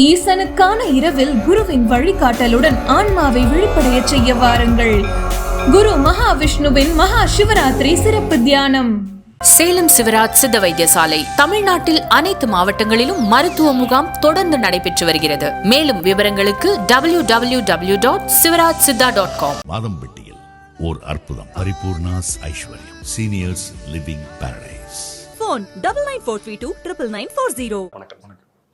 ஈசனுக்கான இரவில் குருவின் வழிகாட்டலுடன் ஆன்மாவை விழிப்படைய செய்ய வாருங்கள். குரு மகாவிஷ்ணுவின் மகா சிவராத்திரி சிறப்பு தியானம். சேலம் சிவராஜ் சித்த வைத்தியசாலை தமிழ்நாட்டில் அனைத்து மாவட்டங்களிலும் மருத்துவ முகாம் தொடர்ந்து நடைபெற்று வருகிறது. மேலும் விவரங்களுக்கு www.sivarajsiddha.com. மாதம்பட்டியில் ஓர் அற்புதம். பரிபூர்ணாஸ் ஐஸ்வர்யம் சீனியர்ஸ் லிவிங் பாரடைஸ். Phone 9943299940. வணக்கம்.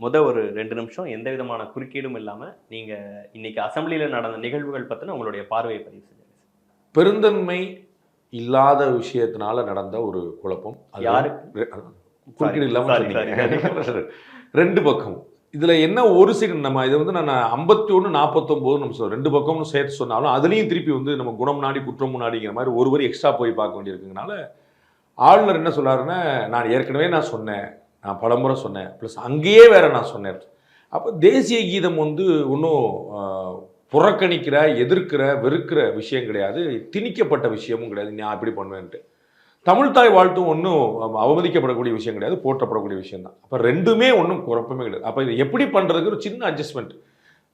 ஒரு 2 நிமிஷம் எந்த விதமான குறுக்கீடும் இல்லாம நீங்க இன்னைக்கு அசம்பிளியில நடந்த நிகழ்வுகள் பத்தின உங்களுடைய பார்வையை பதிவு செய்யுங்க. பெருந்தன்மை இல்லாத விஷயத்தினால நடந்த ஒரு குழப்பம். குறுக்கீடு இல்லாம ரெண்டு பக்கம் இதுல என்ன ஒரு சைடு நம்ம இதை வந்து நான் 51 49 நம்ம சொல்றோம், ரெண்டு பக்கம்னு சேர்த்து சொன்னாலும் அதுலயும் திருப்பி நம்ம குணம் நாடி குற்றம் முன்னாடிங்கிற மாதிரி ஒரு வரி எக்ஸ்ட்ரா போய் பார்க்க வேண்டியிருக்குங்கனால ஆளுநர் என்ன சொல்றாருன்னா, நான் ஏற்கனவே சொன்னேன், நான் பலமுறை சொன்னேன், ப்ளஸ் அங்கேயே வேற நான் சொன்னேன். அப்போ தேசிய கீதம் ஒன்றும் புறக்கணிக்கிற, எதிர்க்கிற, வெறுக்கிற விஷயம் கிடையாது, திணிக்கப்பட்ட விஷயமும் கிடையாது. நான் அப்படி பண்ணுவேன்ட்டு தமிழ்தாய் வாழ்த்தும் ஒன்றும் அவமதிக்கப்படக்கூடிய விஷயம் கிடையாது, போற்றப்படக்கூடிய விஷயம் தான். அப்போ ரெண்டுமே ஒன்றும் குழப்பமே கிடையாது. அப்போ இதை எப்படி பண்ணுறதுக்கு ஒரு சின்ன அட்ஜஸ்ட்மெண்ட்.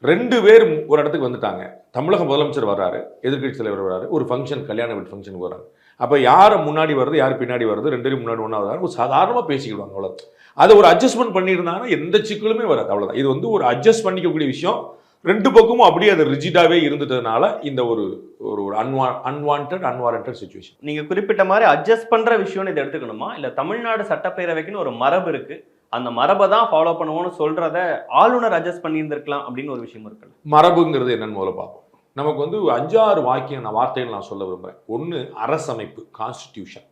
2 பேர் ஒரு இடத்துக்கு வந்துட்டாங்க. தமிழக முதலமைச்சர் வர்றாரு, எதிர்கட்சி தலைவர் வர்றாரு, ஒரு ஃபங்க்ஷன், கல்யாண வீட்டு ஃபங்க்ஷனுக்கு வர்றாரு. அப்போ யாரை முன்னாடி வருது, யார் பின்னாடி வருது, 2 பேரும் முன்னாடி ஒன்றாவது ஒரு சாதாரணமாக பேசிக்கிடுவாங்க, அவ்வளோ. அதை ஒரு அட்ஜஸ்ட்மெண்ட் பண்ணியிருந்தாங்கன்னா எந்த சிக்கலுமே வராது, அவ்வளோதான். இது ஒரு அட்ஜஸ்ட் பண்ணிக்கக்கூடிய விஷயம். 2 பக்கமும் அப்படியே அது ரிஜிடாவே இருந்துட்டதுனால இந்த ஒரு அன்வாரண்டட் சிச்சுவேஷன். நீங்க குறிப்பிட்ட மாதிரி அட்ஜஸ்ட் பண்ற விஷயம்னு இதை எடுத்துக்கணுமா, இல்ல தமிழ்நாடு சட்டப்பேரவைக்குன்னு ஒரு மரபு இருக்கு, அந்த மரபை தான் ஃபாலோ பண்ணுவோம்னு சொல்றத ஆளுநர் அட்ஜஸ்ட் பண்ணியிருந்திருக்கலாம் அப்படின்னு ஒரு விஷயம் இருக்கு. மரபுங்கிறது என்னன்னு முதல்ல பார்ப்போம். நமக்கு 5-6 வார்த்தைகள் நான் சொல்ல விரும்புகிறேன். ஒன்று அரசமைப்பு, கான்ஸ்டிடியூஷன்.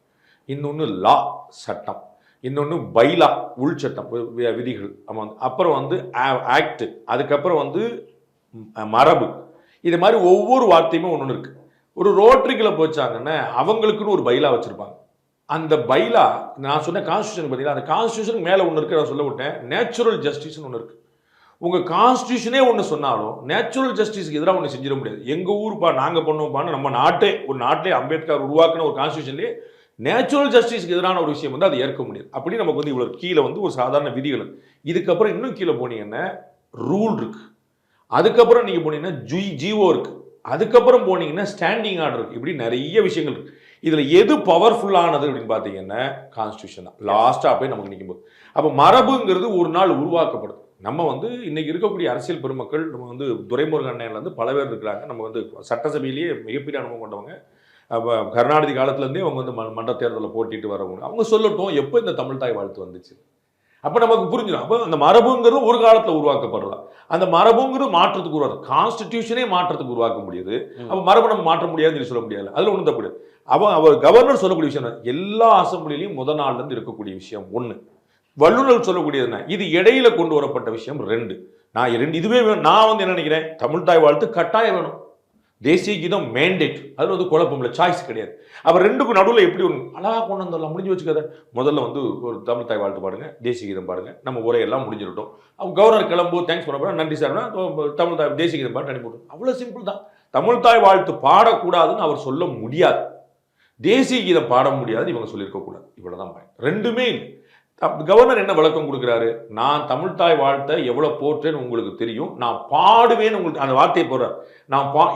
இன்னொன்று லா, சட்டம். இன்னொன்று பைலா, உள்சட்டம், விதிகள். அப்புறம் ஆக்ட். அதுக்கப்புறம் மரபு. இது மாதிரி ஒவ்வொரு வார்த்தையுமே ஒன்று இருக்கு. ஒரு ரோட்டரிக்குள்ள போச்சாங்கன்னா அவங்களுக்குன்னு ஒரு பைலா வச்சிருப்பாங்க. அந்த பைலா நான் சொன்ன கான்ஸ்டியூஷன் பார்த்தீங்கன்னா, அந்த கான்ஸ்டியூஷனுக்கு மேலே ஒன்று இருக்கு, நான் சொல்ல விட்டேன், நேச்சுரல் ஜஸ்டிஸ்னு ஒன்று இருக்கு. உங்கள் கான்ஸ்டியூஷனே ஒன்று சொன்னாலும் நேச்சுரல் ஜஸ்டிஸ்க்கு எதிராக ஒன்று செஞ்சிட முடியாது. எங்கள் ஊருப்பா, நாங்கள் பண்ணோம்ப்பான்னு நம்ம நாட்டிலே அம்பேத்கர் உருவாக்கின ஒரு கான்ஸ்டியூஷன்லேயே நேச்சுரல் ஜஸ்டிஸ்க்கு எதிரான ஒரு விஷயம் அதை ஏற்க முடியாது. அப்படி நமக்கு இவ்வளோ கீழே ஒரு சாதாரண விதிகள். இதுக்கப்புறம் இன்னும் கீழே போனீங்கன்னா ரூல் இருக்கு. அதுக்கப்புறம் நீங்கள் போனீங்கன்னா ஜிஓ இருக்கு. அதுக்கப்புறம் போனீங்கன்னா ஸ்டாண்டிங் ஆர்டர் இருக்கு. இப்படி நிறைய விஷயங்கள் இருக்கு. இதில் எது பவர்ஃபுல்லானது அப்படின்னு பார்த்தீங்கன்னா கான்ஸ்டியூஷன் தான் லாஸ்ட்டாக போய் நமக்கு நிற்கும் போது. அப்போ மரபுங்கிறது ஒரு நாள் உருவாக்கப்படுது. நம்ம இன்னைக்கு இருக்கக்கூடிய அரசியல் பெருமக்கள், நம்ம துரைமுருகன் அண்ணன்லேருந்து பல பேர் இருக்கிறாங்க. நம்ம சட்டசபையிலேயே மிகப்பெரிய அனுபவம் கொண்டவங்க. கருணாநிதி காலத்துலேருந்தே அவங்க மன்ற தேர்தலில் போட்டிட்டு வரவங்க. அவங்க சொல்லட்டும் எப்போ இந்த தமிழ்தாய் வாழ்த்து வந்துச்சு. அப்போ நமக்கு புரிஞ்சிடும். அப்போ அந்த மரபுங்கிறது ஒரு காலத்தில் உருவாக்கப்படுறதா, அந்த மரபுங்கிறது மாற்றத்துக்கு உருவாது. கான்ஸ்டிடியூஷனே மாற்றத்துக்கு உருவாக்க முடியுது. அப்போ மரபு நம்ம மாற்ற முடியாதுன்னு சொல்ல முடியாது. அதில் ஒன்றும் தப்பு. அவர் கவர்னர் சொல்லக்கூடிய விஷயம் எல்லா அசம்பிளிலையும் முதல் நாள்லேருந்து இருக்கக்கூடிய விஷயம் 1. வல்லுநர் சொல்லக்கூடியதுன்னா இது இடையில கொண்டு வரப்பட்ட விஷயம் 2. இதுவே நான் என்ன நினைக்கிறேன், தமிழ்தாய் வாழ்த்து கட்டாயம் வேணும், தேசிய கீதம் மேண்டேட். அது குழப்பம் இல்லை, சாய்ஸ் கிடையாது. அப்போ 2க்கும் நடுவில் எப்படி அழகாக கொண்டு வந்துடலாம், முடிஞ்சு வச்சுக்காத. முதல்ல ஒரு தமிழ்தாய் வாழ்த்து பாடுங்க, தேசிய கீதம் பாடுங்க, நம்ம உரையெல்லாம் முடிஞ்சிடட்டும். அவங்க கவர்னர் கிளம்பு, தேங்க்ஸ் பண்ண போகிறேன், நன்றி சார்னா தமிழ்தாய் தேசிய கீதம் பாட்டு அனுப்பிவிடும். அவ்வளோ சிம்பிள் தான். தமிழ்தாய் வாழ்த்து பாடக்கூடாதுன்னு அவர் சொல்ல முடியாது, தேசிய கீதம் பாட முடியாது இவங்க சொல்லியிருக்கக்கூடாது. இவ்வளோதான். 2மே இல்லை. கவர்னர் என்ன விளக்கம் கொடுக்குறாரு, நான் தமிழ்தாய் வாழ்த்தை எவ்வளோ போற்றேன்னு உங்களுக்கு தெரியும், நான் பாடுவேன்னு உங்களுக்கு அந்த வார்த்தையை போடுறார்.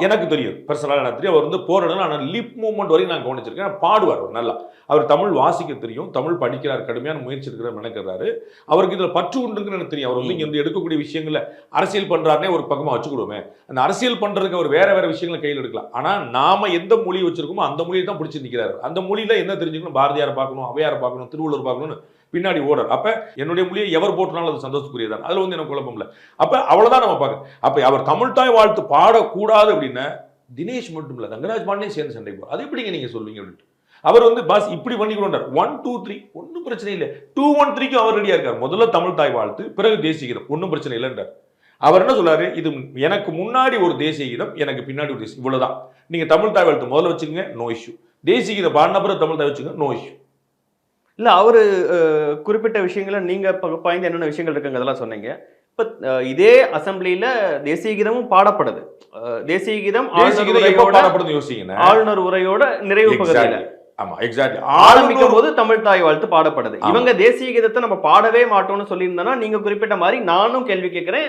எனக்கு தெரியும், பர்சனலாக எனக்கு தெரியும். அவர் போடுறதுனால நான் லிப் மூவ்மெண்ட் வரைக்கும் நான் கவனிச்சிருக்கேன். பாடுவார் அவர் நல்லா. அவர் தமிழ் வாசிக்க தெரியும், தமிழ் படிக்கிறார், கடுமையான முயற்சி இருக்கிறார், நினைக்கிறாரு. அவருக்கு இதில் பற்று உண்டுன்னு எனக்கு தெரியும். அவர் இங்கே எடுக்கக்கூடிய விஷயங்களை அரசியல் பண்ணுறாருனே ஒரு பக்கமாக வச்சுக்கிடுவோமே. அந்த அரசியல் பண்ணுறதுக்கு அவர் வேற விஷயங்களை கையில் எடுக்கலாம். ஆனால் நாம எந்த மொழி வச்சிருக்கோமோ அந்த மொழியை தான் பிடிச்சி நிற்கிறாரு. அந்த மொழியில என்ன தெரிஞ்சுக்கணும், பாரதியாரை பார்க்கணும், அவையாரை பார்க்கணும், திருவள்ளுவர் பார்க்கணும்னு பின்னாடி ஓடர். அப்ப என்னுடைய மொழியை எவர் போட்டினாலும் அது சந்தோஷத்துக்குரியதான். அதுல எனக்கு குழப்பம் இல்லை. அப்ப அவ்வளவுதான் நம்ம பார்க்க. அப்ப அவர் தமிழ்தாய் வாழ்த்து பாடக்கூடாது அப்படின்னா தினேஷ் மட்டும் இல்ல, தங்கராஜ் பாண்டியன் சேர்ந்து சண்டை போறார். அது எப்படிங்க நீங்க சொல்லுவீங்க அப்படின்ட்டு அவர் பாஸ் இப்படி பண்ணிக்கொண்டார். 1 2 3 ஒன்னும் பிரச்சனை இல்லை. 2 1 3க்கும் அவர் ரெடியா இருக்கார். முதல்ல தமிழ்தாய் வாழ்த்து, பிறகு தேசிய கீதம், ஒன்னும் பிரச்சனை இல்லைன்றார். அவர் என்ன சொல்றாரு, இது எனக்கு முன்னாடி ஒரு தேசிய கீதம், எனக்கு பின்னாடி ஒரு தேசிய, இவ்வளவுதான். நீங்க தமிழ்தாய் வாழ்த்து முதல்ல வச்சுக்கோங்க, நோ இஷ்யூ. தேசிய கீதம் பாடின பிறகு தமிழ்தாய் வச்சுக்கோங்க, நோ இஷ்யூ. இல்லை, அவரு குறிப்பிட்ட விஷயங்களை நீங்க பாய்ந்து என்னென்ன விஷயங்கள் இருக்குங்க அதெல்லாம் சொன்னீங்க. இப்போ இதே அசம்பிளியில தேசிய கீதமும் பாடப்படுது. தேசிய கீதம் ஆளுநர் உரையோட நிறைவு பகுதியில் ஆமா எக்ஸாக்ட்லி ஆரம்பிக்கும் போது தமிழ் தாய் வாழ்த்து பாடப்படுது. இவங்க தேசிய கீதத்தை நம்ம பாடவே மாட்டோம்னு சொல்லியிருந்தா நீங்க குறிப்பிட்ட மாதிரி நானும் கேள்வி கேட்கிறேன்,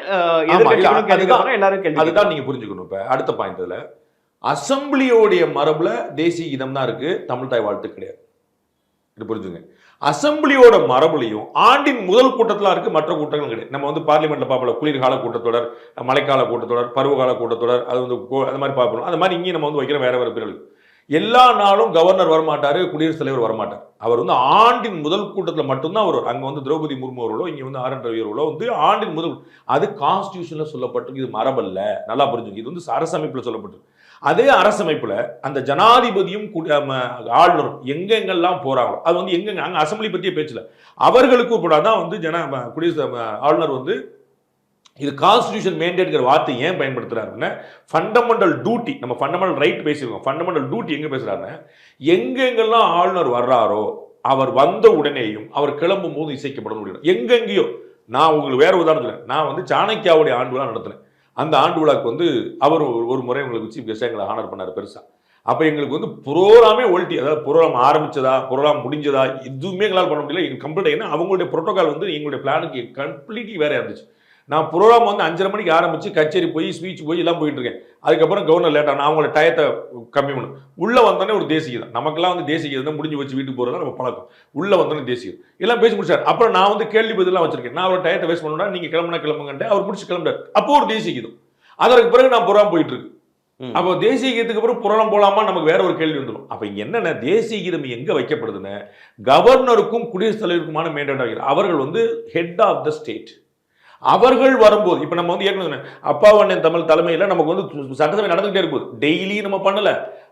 எதிர்க்கட்சிகளும் கேள்வி கேட்கிறேன், எல்லாரும் கேள்வி. அதுதான் நீங்க புரிஞ்சுக்கணும். இப்ப அடுத்த பாயிண்ட், இதுல அசம்பிளியோடைய மரபுல தேசிய கீதம் தான் இருக்கு, தமிழ் தாய் வாழ்த்து கிடையாது. இது புரிஞ்சுங்க. அசம்பிளியோட மரபுலையும் ஆண்டின் முதல் கூட்டத்தில் இருக்கு, மற்ற கூட்டங்களும் கிடையாது. நம்ம வந்து பார்லிமெண்ட்ல பார்ப்போம், குளிர்கால கூட்டத்தொடர், மழைக்கால கூட்டத்தொடர், பருவகால கூட்டத்தொடர், அது வந்து அந்த மாதிரி பார்ப்போம். அந்த மாதிரி இங்கேயும் நம்ம வந்து வைக்கிற வேற வேற பிறகு எல்லா நாளும் கவர்னர் வரமாட்டாரு, குடியரசுத் தலைவர் வரமாட்டார். அவர் வந்து ஆண்டின் முதல் கூட்டத்தில் மட்டும்தான் வருவார். அங்க வந்து திரௌபதி முர்மு அவர்களோ இங்க வந்து ஆர் என் ரவி அவர்களோ வந்து ஆண்டின் முதல், அது கான்ஸ்டியூஷன்ல சொல்லப்பட்டிருக்கு. இது மரபல்ல, நல்லா புரிஞ்சுங்க. இது வந்து அரசமைப்புல சொல்லப்பட்டிருக்கு. அதே அரசமைப்புல அந்த ஜனாதிபதியும் ஆளுநரும் எங்கெங்கெல்லாம் போறாங்களோ, அது வந்து எங்க அங்க அசம்பிளி பற்றிய பேச்சுல அவர்களுக்கு கூட தான் வந்து குடியரசு ஆளுநர் வந்து இது கான்ஸ்டிடியூஷன் மேண்டேட்ங்கிற வார்த்தை ஏன் பயன்படுத்துறாருன்னா, ஃபண்டமெண்டல் டியூட்டி, நம்ம ஃபண்டமெண்டல் ரைட் பேசியிருக்கோம், ஃபண்டமெண்டல் டியூட்டி எங்க பேசுறாருன்னா, எங்கெங்கெல்லாம் ஆளுநர் வர்றாரோ அவர் வந்த உடனேயும் அவர் கிளம்பும் போது இசைக்கப்பட முடியும். எங்கெங்கேயோ, நான் உங்களுக்கு வேற உதாரணம் சொல்றேன். நான் வந்து சாணக்கியாவுடைய ஆண்டு விழா நடத்தினேன். அந்த ஆண்டு விழாக்கு வந்து அவர் ஒரு முறை உங்களுக்கு சீஃப் கெஸ்டாக எங்களை ஆனர் பண்ணார் பெருசா. அப்போ எங்களுக்கு வந்து ப்ரோக்ராமே ஒல்ட்டி, அதாவது ப்ரோக்ராம் ஆரம்பிச்சதா ப்ரோக்ராம் முடிஞ்சதா எதுவுமே எங்களால் பண்ண முடியல. எங்கள் கம்ப்ளீட் ஏன்னா அவங்களுடைய ப்ரோட்டோகால் வந்து எங்களுடைய பிளானுக்கு கம்ப்ளீட்லி வேற இருந்துச்சு. நான் ப்ரோக்ராம் வந்து 5:30 மணிக்கு ஆரம்பிச்சு கச்சேரி போய் ஸ்பீச் போய் எல்லாம் போயிட்டு இருக்கேன். அதுக்கப்புறம் கவர்னர் லேட்டாக நான் அவங்களோட டயத்தை கம்மி பண்ணும். உள்ளே வந்தோடனே ஒரு தேசிய தான், நமக்கெல்லாம் வந்து தேசிய கீதம் முடிஞ்சு வச்சு வீட்டுக்கு போகிறதா நம்ம பழக்கம். உள்ளே வந்தோடனே தேசியம் எல்லாம் பேசி முடிச்சார். அப்புறம் நான் வந்து கேள்வி பதிலாம் வச்சிருக்கேன். நான் அவர் டயத்தை வேஸ்ட் பண்ணணும்னா நீங்கள் கிளம்புங்கன்ட்டு அவர் முடிச்சு கிளம்புறாரு. அப்போ ஒரு தேசிய கீதம், அதற்கு பிறகு நான் புறம் போயிட்டு இருக்கு. அப்போ தேசிய கீதத்துக்கு அப்புறம் புறம் போலாமா, நமக்கு வேற ஒரு கேள்வி வந்துடும். அப்ப என்னன்னா, தேசிய கீதம் எங்க வைக்கப்படுதுன்னு கவர்னருக்கும் குடியரசுத் தலைவருக்குமான மேண்டேட் ஆகிறது. அவர்கள் வந்து ஹெட் ஆஃப் த ஸ்டேட். அவர்கள் வரும்போது இப்ப நம்ம வந்து ஏற்கனவே அப்பாவண்ணன் தமிழ் தலைமையில நமக்கு வந்து சட்டசபை நடந்துகிட்டே இருக்கும். டெய்லி நம்ம பண்ணல,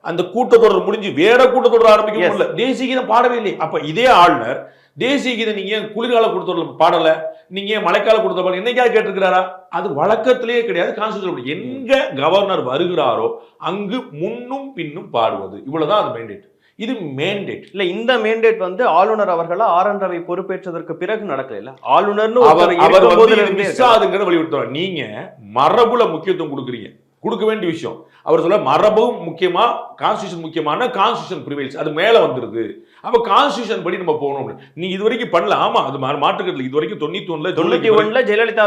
அந்த கூட்டத்தொடர் முடிஞ்சு வேற கூட்டத்தொடர் ஆரம்பிக்க முடியல, தேசிய கீதம் பாடவே இல்லை. அப்ப இதே ஆளுநர் தேசிய கீதம் நீங்க குளிர்கால கூட்டத்தொடர் பாடல, நீங்க மழைக்கால கூட்டத்தொடர் என்னைக்காவது கேட்டிருக்கிறாரா? அது வழக்கத்திலேயே கிடையாது. கான்ஸ்டிடியூஷன் எங்க கவர்னர் வருகிறாரோ அங்கு முன்னும் பின்னும் பாடுவது, இவ்வளவுதான் அது மேண்டேட். இது மேண்டேட் இல்ல. இந்த மேண்டேட் வந்து ஆளுநர் அவர்களா ஆர் என் ரவி பொறுப்பேற்றதற்கு பிறகு நடக்கல. ஆளுநர்னு அவர் வந்து மிஸ் ஆகுதுங்கிறத வலியுறுத்துறாங்க. நீங்க மரபுல முக்கியத்துவம் கொடுக்குறீங்க, கொடுக்க வேண்டிய விஷயம். அவர் சொல்ல மரபும் முக்கியமா, கான்ஸ்டியூஷன் முக்கியமான, கான்ஸ்டியூஷன் பிரிவைல்ஸ் அது மேல வந்துருது. அப்ப கான்ஸ்டியூஷன் படி நம்ம போகணும். நீங்க இது வரைக்கும் பண்ணல. ஆமா, அது மாற்றுக்கிறது. இது வரைக்கும் 91 ஜெயலலிதா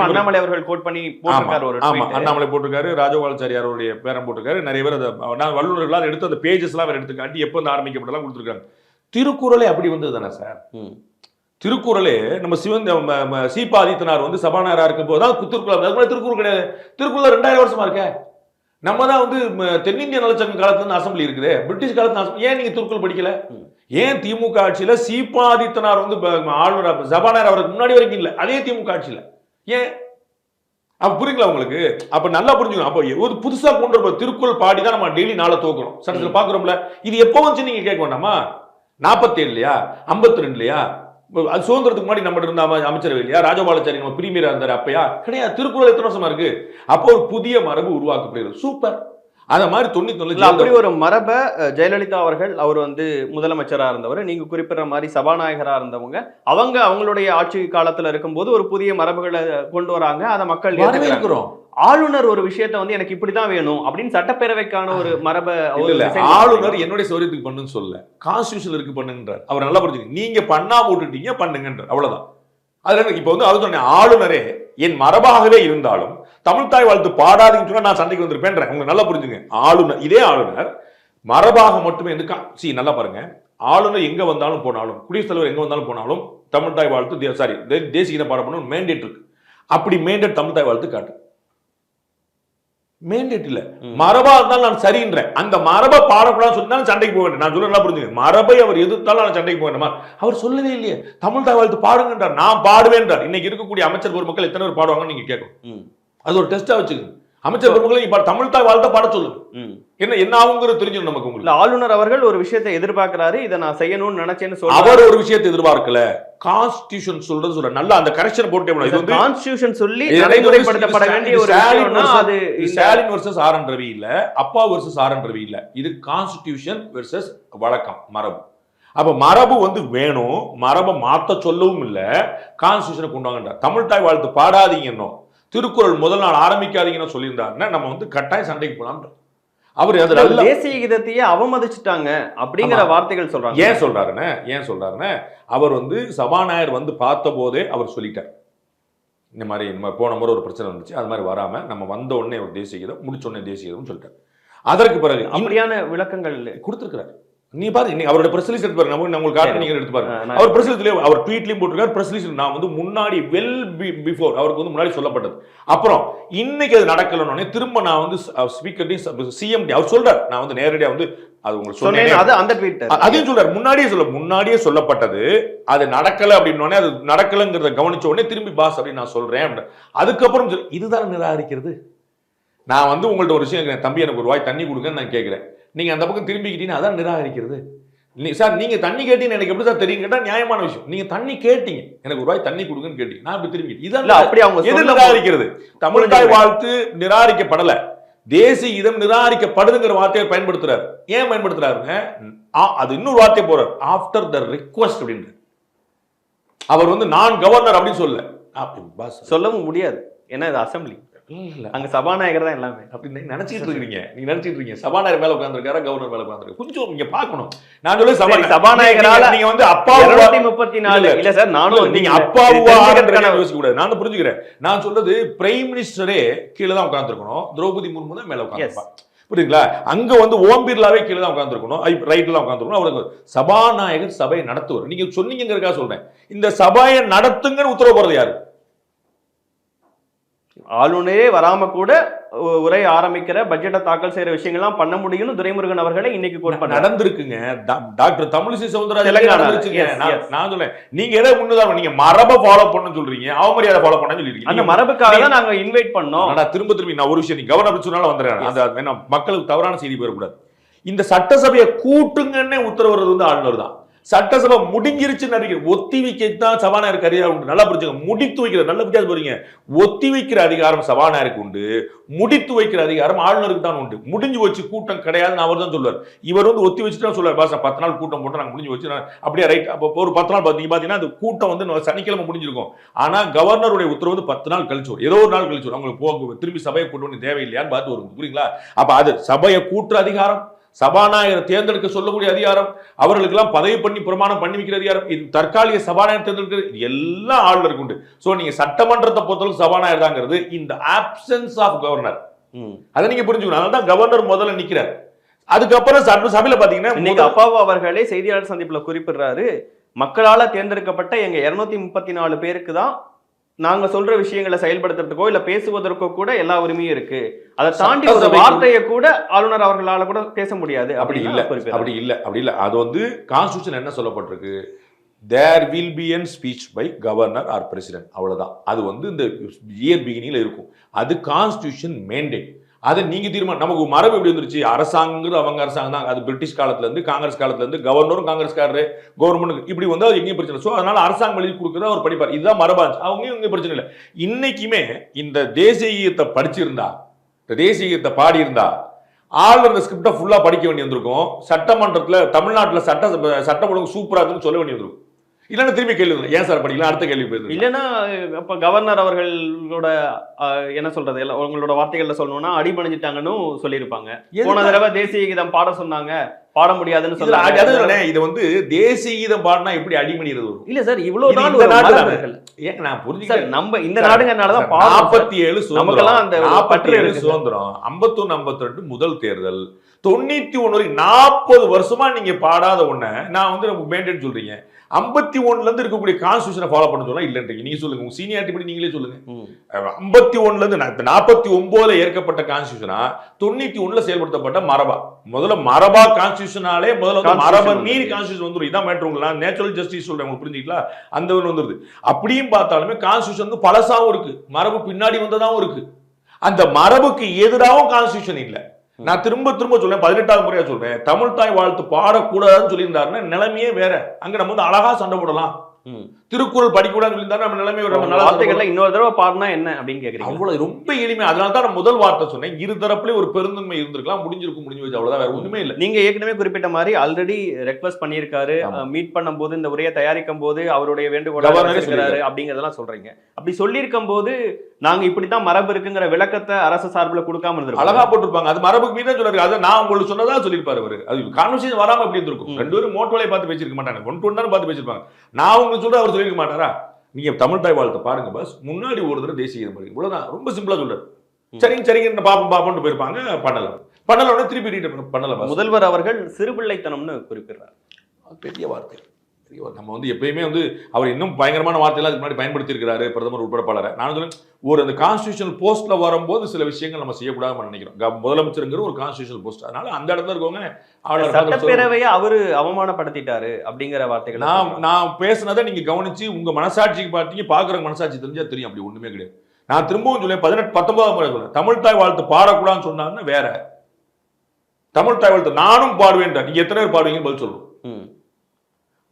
அண்ணாமலை அவர்கள் கோட் பண்ணி போட்டிருக்காரு. ஆமா, அண்ணாமலை போட்டிருக்காரு, ராஜகோபாலாச்சாரியார் அவருடைய பேரம் போட்டிருக்காரு. நிறைய பேர் அதை வல்லுநர்களால் எடுத்து அந்த பேஜஸ் எல்லாம் எடுத்து காட்டி எப்போ வந்து ஆரம்பிக்கப்படலாம் கொடுத்துருக்காங்க. திருக்குறளே அப்படி வந்தது தானே சார். திருக்குறளே நம்ம சீபா ஆதித்தனார் வந்து சபாநாயகராக இருக்கும் போது தான் திருக்குறள். திருக்குறள் கிடையாது. திருக்குறள் 2000 வருஷமா இருக்க. நம்ம தான் வந்து தென்னிந்திய நலச்சங்கம் காலத்துல அசம்பிளி இருக்குது, பிரிட்டிஷ் காலத்துல. ஏன் நீங்க திருக்குறள் படிக்கல? ஏன் திமுக ஆட்சியில சீபா ஆதித்தனார் வந்து ஆளுநர் சபாநாயகர் அவருக்கு முன்னாடி வரைக்கும் இல்ல, அதே திமுக ஆட்சியில ஏன்? அப்ப புரியுங்களா உங்களுக்கு? அப்ப நல்லா புரிஞ்சுக்கணும். அப்ப ஒரு புதுசா கொண்டு வர திருக்குறள் பாடிதான் நம்ம டெய்லி நாளை தோக்குறோம், சட்டத்தில் பாக்குறோம்ல. இது எப்போ வந்து நீங்க கேட்க வேண்டாமா? 47 இல்லையா, 52 இல்லையா, அது சுதந்திரத்துக்கு முன்னாடி நம்ம இருந்த அமைச்சரவை இல்லையா, ராஜகோபாலாச்சாரி நம்ம பிரீமியரா இருந்தாரு அப்பயா? கிடையாது. திருக்குறள் எத்தனை வருஷமா இருக்கு? அப்போ ஒரு புதிய மரபு உருவாக்கப்படுகிறது. சூப்பர். அத மாதிரி 99 அப்படி ஒரு மரபை ஜெயலலிதா அவர்கள், அவர் வந்து முதலமைச்சரா இருந்தவர், நீங்க குறிப்பிடுற மாதிரி சபாநாயகரா இருந்தவங்க, அவங்களுடைய ஆட்சி காலத்துல இருக்கும்போது ஒரு புதிய மரபுகளை கொண்டு வராங்க. அதை மக்கள் ஏற்றுக்கிறோம். ஆளுநர் ஒரு விஷயத்தை வந்து எனக்கு இப்படிதான் வேணும் அப்படின்னு சட்டப்பேரவைக்கான ஒரு மரபை ஆளுநர் என்னுடைய சௌரியத்துக்கு பண்ணுன்னு சொல்ல, கான்ஸ்டியூஷன் இருக்கு பண்ணுன்றார். அவர் நல்லா புரிஞ்சுங்க. நீங்க பண்ணா போட்டுட்டீங்க, பண்ணுங்கன்றார். அவ்வளவுதான். அதுல இப்ப வந்து அது சொன்ன ஆளுநரே என் மரபாகவே இருந்தாலும் தமிழ் தாய் வாழ்த்து பாடாதீங்கன்னு சொன்னா நான் சண்டைக்கு வந்திருப்பேன். உங்களுக்கு நல்லா புரிஞ்சுங்க. ஆளுநர், இதே ஆளுநர் மரபாக மட்டுமே இருந்து நல்லா பாருங்க. ஆளுநர் எங்க வந்தாலும் போனாலும், குடியரசுத் தலைவர் எங்க வந்தாலும் போனாலும் தமிழ் தாய் வாழ்த்து தேசிய கீதம் பாடப்படணும் மேண்டேட் இருக்கு. அப்படி மேண்டேட் தமிழ் தாய் வாழ்த்து காட்டு மேண்டேட் இல்ல. மரபா இருந்தாலும் நான் சரின்றேன். அந்த மரபை பாடக்கூடாதுன்னு சொன்னாலும் சண்டைக்கு போக வேண்டிய. நான் சொல்ல நல்லா புரிஞ்சுங்க. மரபை அவர் எதிர்த்தாலும் நான் சண்டைக்கு போக வேண்டாமா? அவர் சொல்லவே இல்லையே தமிழ் தாய் வாழ்த்து பாடுங்கன்றார். நான் பாடுவேன்றார். இன்னைக்கு இருக்கக்கூடிய அமைச்சர் பெருமக்கள் எத்தனை பேர் பாடுவாங்கன்னு நீங்க கேட்கும். அது ஒரு டெஸ்டா வச்சுக்கோங்க. அமைச்சர் பெருமக்களை தமிழ் தாய் வாழ்த்த பாட சொல்லுங்க. என்ன ஆகுங்கிறது தெரிஞ்சிடும் நமக்கு. உங்களுக்கு ஆளுநர் அவர்கள் ஒரு விஷயத்தை எதிர்பார்க்கிறாரு, இதை நான் செய்யணும்னு நினைச்சேன்னு சொல்ல, அவர் ஒரு விஷயத்தை எதிர்பார்க்கல. கான்ஸ்டிடியூஷன் சொல்ற நல்லா அந்த கரெக்ஷன் போட்டே இது வந்து கான்ஸ்டிடியூஷன் சொல்லி நடைமுறைப்படுத்தப்பட வேண்டிய ஒரு அது Stalin versus R N Ravi இல்ல, அப்பா வெர்சஸ் ஆர் என் ரவி இல்ல. இது கான்ஸ்டிடியூஷன் வெர்சஸ் வழக்கம், மரபு. அப்ப மரபு வந்து வேணும், மரபை மாத்த சொல்லவும் இல்ல, கான்ஸ்டிடியூஷனை கொண்டு வாங்கன்ற. தமிழ் தாய் வாழ்த்து பாடாதீங்கன்னோ, திருக்குறள் முதல் நாள் ஆரம்பிக்காதீங்கன்னு சொல்லியிருந்தாருன்னா நம்ம வந்து கட்டாயம் சண்டைக்கு போலாம். அவர் அது நல்ல தேசிய கீதத்தையே அவமதிச்சுட்டாங்க அப்படிங்கிற வார்த்தைகள் சொல்றாங்க. ஏன் சொல்றாருன்னு அவர் வந்து சபாநாயகர் வந்து பார்த்த போதே அவர் சொல்லிட்டார், இந்த மாதிரி போன முறை ஒரு பிரச்சனை வந்துச்சு, அது மாதிரி வராம நம்ம வந்த உடனே ஒரு தேசிய கீதம், முடிச்ச உடனே தேசிய கீதம் சொல்லிட்டார். அதற்கு பிறகு அப்படியான விளக்கங்கள் கொடுத்திருக்கிறார். நீ பாரு, நீங்க அவரோட பிரஸ் ரிலீஸ் எடுத்து பாருங்க, நம்ம உங்களுக்கு காட்ட நீங்க எடுத்து பாருங்க. அவர் பிரஸ் ரிலீஸ்லயே அவர் ட்வீட்லயும் போட்டிருக்காரு, பிரஸ் ரிலீஸ் நான் வந்து முன்னாடி பிஃபோர் அவருக்கு வந்து முன்னாடி சொல்லப்பட்டது. அப்புறம் இன்னைக்கு அது நடக்கலன்னு திரும்ப நான் வந்து ஸ்பீக்கர் சிஎம் அவர் சொல்றாரு, நான் வந்து நேரடியா வந்து அது உங்களுக்கு சொன்னேன், அது அந்த ட்வீட் அதையும் சொல்றாரு, முன்னாடியே சொல்லப்பட்டது, அது நடக்கல அப்படின்னோடனே அது நடக்கலங்கிறத கவனிச்ச உடனே திரும்பி பாஸ் அப்படின்னு நான் சொல்றேன். அதுக்கப்புறம் இதுதான் நிராகரிக்கிறது. நான் வந்து உங்கள்ட்ட ஒரு விஷயம், தம்பி எனக்கு ஒரு வாய் தண்ணி கொடுங்கன்னு நான் கேட்கிறேன், நீங்க அந்த பக்கம் திரும்பிக்கிட்டீங்கன்னா அதான் நிராகரிக்கிறது. சார் நீங்க தண்ணி கேட்டீங்க எனக்கு எப்படி சார் தெரியும் கேட்டா நியாயமான விஷயம். நீங்க தண்ணி கேட்டீங்க, எனக்கு ஒரு வாய் தண்ணி கொடுங்கன்னு கேட்டீங்க, நான் இப்படி திரும்பி இதான் அப்படி அவங்க எது நிராகரிக்கிறது. தமிழ் தாய் வாழ்த்து நிராகரிக்கப்படல, தேசிய கீதம் நிராகரிக்கப்படுதுங்கிற வார்த்தையை பயன்படுத்துறாரு. ஏன் பயன்படுத்துறாருங்க, அது இன்னொரு வார்த்தை போறாரு, ஆஃப்டர் த ரிக்வெஸ்ட் அப்படின்னு. அவர் வந்து நான் கவர்னர் அப்படின்னு சொல்லவும் முடியாது, ஏன்னா இது அசம்பிளி, அங்க சபாநாயகர் தான் எல்லாமே. அப்படி நீங்க நினைச்சிட்டு இருக்கீங்க சபாநாயகர் மேல உட்கார்ந்திருக்காரா கவர்னர் மேல உட்கார்ந்திருக்காரு, கொஞ்சம் நீங்க பார்க்கணும். நான் சொல்ல சபாநாயகரால நீங்க வந்து அப்பா 234 இல்ல சார், நானும் நீங்க அப்பாவுவா யோசிக்க கூடாது, நான் புரிஞ்சுக்கிறேன். நான் சொல்றது பிரைம் மினிஸ்டரே கீழே தான் உட்கார்ந்திருக்கணும், திரௌபதி முர்மு தான் மேல உட்கார்ந்திருப்பாங்க, புரியுங்களா? அங்க வந்து ஓம் பிர்லாவே கீழே தான் உட்கார்ந்திருக்கணும், ரைட்ல தான் உட்கார்ந்திருக்கணும். அவருக்கு சபாநாயகர் சபையை நடத்துவார். நீங்க சொன்னீங்கிறதுக்காக சொல்றேன், இந்த சபையை நடத்துங்கன்னு உத்தரவு போறது யாரு? ஆளுநரே வராம கூட உரை ஆரம்பிக்கிற பட்ஜெட்டை தாக்கல் செய்யற விஷயங்கள்லாம் பண்ண முடியும்னு துரைமுருகன் அவர்களே இன்னைக்கு கோட் பண்ண நடந்திருக்குங்க. டாக்டர் தமிழிசை சவுந்தரராஜன் நடந்துருச்சுங்க. நான் சொல்றேன், நீங்க எதை முன்னுதான், நீங்க மரபை ஃபாலோ பண்ணணும்னு சொல்றீங்க, அவமரியாதை ஃபாலோ பண்ணணும்னு சொல்லிருக்கீங்க. அந்த மரபுக்காக தான் நாங்க இன்வைட் பண்ணோம். ஆனா திரும்ப நான் ஒரு விஷயம், நீ கவர்னர் சொன்னாலும் வந்துடுறேன், அந்த மக்களுக்கு தவறான செய்தி போயிடக்கூடாது. இந்த சட்டசபையை கூட்டுங்கன்னே உத்தரவுறது வந்து ஆளுநர் தான். சட்டசபை முடிஞ்சிருச்சு நினைக்கிறேன், ஒத்தி வைக்கத்தான் சபாநாயகருக்கு அதிகாரம் உண்டு. நல்லா புரிஞ்சுங்க, முடித்து வைக்கிற நல்ல வித்தியாசம் போறீங்க. ஒத்தி வைக்கிற அதிகாரம் சபாநாயகருக்கு உண்டு, முடித்து வைக்கிற அதிகாரம் ஆளுநருக்கு தான் உண்டு. முடிஞ்சு வச்சு கூட்டம் கிடையாதுன்னு அவர் தான் சொல்லுவார். இவர் வந்து ஒத்தி வச்சுட்டு தான் சொல்லுவார், பாஸ் 10 நாள் கூட்டம் போட்டு நாங்கள் முடிஞ்சு வச்சு அப்படியே ரைட். அப்போ ஒரு 10 நாள் பார்த்தீங்கன்னா அந்த கூட்டம் வந்து சனிக்கிழமை முடிஞ்சிருக்கும். ஆனா கவர்னருடைய உத்தரவு வந்து 10 நாள் கழிச்சு வரும், ஏதோ ஒரு நாள் கழிச்சு வரும். அவங்களுக்கு போக திரும்பி சபையை கூட்ட வேண்டிய தேவையில்லையான்னு பார்த்து வரும், புரியுங்களா? அப்ப அது சபையை கூட்டுற அதிகாரம், சபாநாயகர் தேர்ந்தெடுக்க சொல்லக்கூடிய அதிகாரம், அவர்களுக்கெல்லாம் பதவி பண்ணி பிரமாணம் பண்ணி வைக்கிற அதிகாரம், இது தற்காலிக சபாநாயகர் தேர்ந்தெடுக்கிறது எல்லாம் ஆளுநருக்கு உண்டு. சோ நீங்க சட்டமன்றத்தை பொறுத்தவரைக்கும் சபாநாயகர் தாங்கிறது இந்த ஆப்சன்ஸ் ஆஃப் கவர்னர். அதை நீங்க புரிஞ்சுக்கணும். அதனால தான் கவர்னர் முதல்ல நிக்கிறார். அதுக்கப்புறம் சபையில பாத்தீங்கன்னா அப்பாவு அவர்களே செய்தியாளர் சந்திப்புல குறிப்பிடுறாரு, மக்களால தேர்ந்தெடுக்கப்பட்ட எங்க 234 பேருக்கு தான் நாங்க சொல்ற விஷயங்களை செயல்படுத்துறதுக்கோ இல்ல பேசுவதற்கோ கூட எல்லா உரிமையும் இருக்கு. அதை தாண்டி ஒரு வார்த்தையை கூட ஆளுநர் அவர்களால கூட பேச முடியாது. அப்படி இல்ல. அது வந்து கான்ஸ்டிடியூஷன் என்ன சொல்லப்பட்டிருக்கு, there will be a speech by governor or president, அவ்வளவுதான். அது வந்து இந்த இயர் பிகினிங்ல இருக்கும், அது கான்ஸ்டிடியூஷன் மேண்டேட். அதை நீங்க தீர்மானம். நமக்கு மரபு எப்படி வந்துருச்சு, அரசாங்கம் அவங்க அரசாங்கம் தான். அது பிரிட்டிஷ் காலத்துல இருந்து காங்கிரஸ் காலத்துல இருந்து கவர்னரும் காங்கிரஸ்காரரு கவர்மெண்ட் இப்படி வந்து அது எங்கேயும் பிரச்சனை. ஸோ அதனால அரசாங்கம் எழுதி கொடுக்குறதா அவர் படிப்பார், இதுதான் மரபாச்சு. அவங்க இங்கே பிரச்சனை இல்லை. இன்னைக்குமே இந்த தேசிய கீதத்தை படிச்சிருந்தா, இந்த தேசிய கீதத்தை பாடி இருந்தா ஆளுநர் ஸ்கிரிப்டை ஃபுல்லா படிக்க வேண்டி வந்திருக்கும். சட்டமன்றத்துல தமிழ்நாட்டுல சட்டம் ஒழுங்கு சூப்பரா இருக்குன்னு சொல்ல வேண்டி வந்திருக்கும். இல்லைன்னா திரும்பி கேள்வி ஏன் சார் படிக்கலாம், அடுத்த கேள்வி போயிருக்கு. இல்லைன்னா இப்ப கவர்னர் அவர்களோட என்ன சொல்றது, உங்களோட வார்த்தைகள்ல சொல்லணும்னா அடிபணிஞ்சிட்டாங்கன்னு சொல்லியிருப்பாங்க. போன தடவை தேசிய கீதம் பாட சொன்னாங்க, பாட முடியாதுன்னு சொல்றாங்க. இது வந்து தேசிய கீதம் பாடினா எப்படி அடிமணிறது வரும்? இல்ல சார், இவ்வளவு நாள் ஏன் நான் புரிஞ்சுக்கிறேன், நம்ம இந்த நாடுங்கனாலதான் 47 சுதந்திரம், 51 52 முதல் தேர்தல், 91 40 வருஷமா நீங்க பாடாத ஒண்ண நான் வந்து மேண்டேட் சொல்றீங்க. 51ல இருந்து இருக்கக்கூடிய கான்ஸ்டிடியூஷனை ஃபாலோ பண்ண சொன்னா இல்லன்றீங்க. நீங்க சொல்லுங்க, உங்க சீனியாரிட்டி படி நீங்களே சொல்லுங்க. 51ல இருந்து 49ல ஏற்கப்பட்ட கான்ஸ்டிடியூஷனா 91ல செயல்படுத்தப்பட்ட மரபா, முதல்ல மரபா கான்ஸ்டிடியூஷனாலே முதல்ல மரபை மீறி கான்ஸ்டிடியூஷன் வந்துடும். இதான் மேட்டர். உங்களுக்கு நேச்சுரல் ஜஸ்டிஸ் சொல்றேன், உங்களுக்கு புரிஞ்சுங்களா? அந்த ஒன்று வந்துருது. அப்படியும் பார்த்தாலுமே கான்ஸ்டிடியூஷன் வந்து பழசாவும் இருக்கு, மரபு பின்னாடி வந்ததாவும் இருக்கு. அந்த மரபுக்கு எதிராகவும் கான்ஸ்டிடியூஷன் இல்லை. நான் திரும்ப சொல்றேன், 18வது முறையா சொல்றேன், தமிழ் தாய் வாழ்த்து பாடக்கூடாதுன்னு சொல்லியிருந்தாருன்னா நிலைமையே வேற. அங்க நம்ம வந்து அழகா சண்டை போடலாம். திருக்குறள் படிக்கூடாதுன்னு சொல்லி நம்ம நிலைமை வார்த்தைகள்ல இன்னொரு தடவை பாடினா என்ன அப்படின்னு கேக்குறீங்க. அவ்வளவு ரொம்ப எளிமை. அதனால தான் நான் முதல் வார்த்தை சொன்னேன், இரு தரப்புலயும் ஒரு பெருந்தன்மை இருந்திருக்கலாம், முடிஞ்சு வச்சு அவ்வளவுதான், வேற ஒண்ணுமே இல்லை. நீங்க ஏற்கனவே குறிப்பிட்ட மாதிரி ஆல்ரெடி ரெக்வஸ்ட் பண்ணியிருக்காரு, மீட் பண்ணும் போது இந்த உரையை தயாரிக்கும் போது அவருடைய வேண்டுகோள் அப்படிங்கறதெல்லாம் சொல்றீங்க. அப்படி சொல்லியிருக்கும் போது நாங்க இப்படித்தான் மரபு இருக்குங்கிற விளக்கத்தை அரசு சார்பில் கொடுக்காம இருந்திருக்கும். அழகா போட்டிருப்பாங்க, அது மரபுக்கு மீதான் சொல்றாரு. அதை நான் உங்களுக்கு சொன்னதா சொல்லியிருப்பாரு அவரு. அது கான்வர்சேஷன் வராம எப்படி இருந்திருக்கும்? ரெண்டு பேரும் மோட்டோலை பார்த்து பேசிருக்க மாட்டாங்க, ஒன் டு ஒன் தான் பார்த்து பேசிருப்பாங்க. நான் உங்களுக்கு சொல்ற அவர் சொல்லிருக்க மாட்டாரா? நீங்க தமிழ் தாய் வாழ்த்தை பாருங்க பஸ், முன்னாடி ஒரு தடவை தேசிய கீதம் பாருங்க, இவ்வளவுதான். ரொம்ப சிம்பிளா சொல்றாரு. சரிங்க பாப்போம் போயிருப்பாங்க, பண்ணல திருப்பி ரீட் பண்ணல. முதல்வர் அவர்கள் சிறுபிள்ளைத்தனம்னு குறிப்பிடுறாரு. பெரிய வார்த்தை. நம்ம வந்து எப்பயுமே வந்து அவர் இன்னும் பயங்கரமான வார்த்தையெல்லாம் அதுக்கு முன்னாடி பயன்படுத்தி இருக்கிறாரு, பிரதமர் உட்பட பலரை. நான் சொல்லுவேன், ஒரு அந்த கான்ஸ்டியூஷனல் போஸ்ட்ல வரும்போது சில விஷயங்கள் நம்ம செய்யக்கூடாதுன்னு நினைக்கிறோம். முதலமைச்சருங்கிற ஒரு கான்ஸ்டியூஷனல் போஸ்ட், அதனால அந்த இடத்துல இருக்கவங்க சட்டப்பேரவையை அவரு அவமானப்படுத்திட்டாரு அப்படிங்கிற வார்த்தைகள் நான் பேசுனதை நீங்க கவனிச்சு உங்க மனசாட்சிக்கு பார்த்தீங்க, பாக்குற மனசாட்சி தெரிஞ்சா தெரியும். அப்படி ஒண்ணுமே கிடையாது. நான் திரும்பவும் சொல்லேன், 19 முறை சொல்றேன், தமிழ் தாய் வாழ்த்து பாடக்கூடாதுன்னு சொன்னாங்கன்னா வேற. தமிழ் தாய் வாழ்த்து நானும் பாடுவேன், நீங்க எத்தனை பேர் பாடுவீங்கன்னு பதில் சொல்லுவோம்.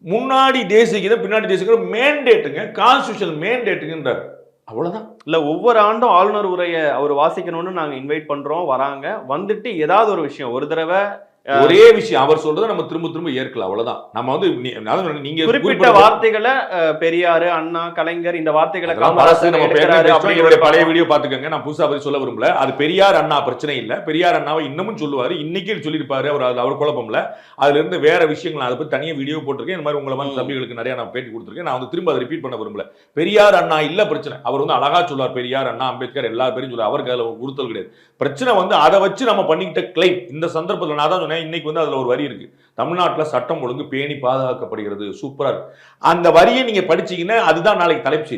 முன்னாடி தேசிய கீதம் பின்னாடி தேசிய கீதம் மேண்டேட்டுங்க, கான்ஸ்டிடியூஷனல் மேண்டேட்டுங்கன்றார். அவ்வளவுதான். இல்ல ஒவ்வொரு ஆண்டும் ஆளுநர் உரையை அவர் வாசிக்கணும்னு நாங்க இன்வைட் பண்றோம், வராங்க, வந்துட்டு ஏதாவது ஒரு விஷயம் ஒரு தடவை ஒரே விஷயம் அவர் சொல்றதை நம்ம திரும்ப ஏற்கலாம், அவ்வளவுதான். நம்ம வந்து நீங்க குறிப்பிட்ட வார்த்தைகளை பெரியாரு, அண்ணா, கலைஞர் இந்த வார்த்தைகளை பழைய வீடியோ பாத்துக்கங்க. நான் புதுசா பத்தி சொல்ல விரும்பல. அது பெரியார் அண்ணா பிரச்சனை இல்ல, பெரியார் அண்ணாவை இன்னமும் சொல்லுவாரு, இன்னைக்கு சொல்லியிருப்பாரு, அவர் குழப்பம்ல. அதுல இருந்து வேற விஷயங்கள் அதை பத்தி தனியா வீடியோ போட்டிருக்கேன். இந்த மாதிரி உங்களை மாதிரி தம்பிகளுக்கு நிறைய நான் பேட்டி கொடுத்துருக்கேன். நான் வந்து திரும்ப அதை ரிப்பீட் பண்ண விரும்பல. பெரியார் அண்ணா இல்ல பிரச்சனை, அவர் வந்து அழகா சொல்லுவார், பெரியார் அண்ணா அம்பேத்கர் எல்லா பேரும் சொல்லுவார், அவருக்கு அதுல உறுத்தல் கிடையாது. பிரச்சனை வந்து அதை வச்சு நம்ம பண்ணிக்கிட்ட கிளைம். இந்த சந்தர்ப்பத்தில் நான் தான் சொன்னேன், இன்னைக்கு வந்து அதுல ஒரு வரி இருக்கு, தமிழ்நாட்டில் சட்டம் ஒழுங்கு பேணி பாதுகாக்கப்படுகிறது, சூப்பரா இருக்கு. அந்த வரியை நீங்க படிச்சீங்கன்னா அதுதான் நாளைக்கு தலைப்பு.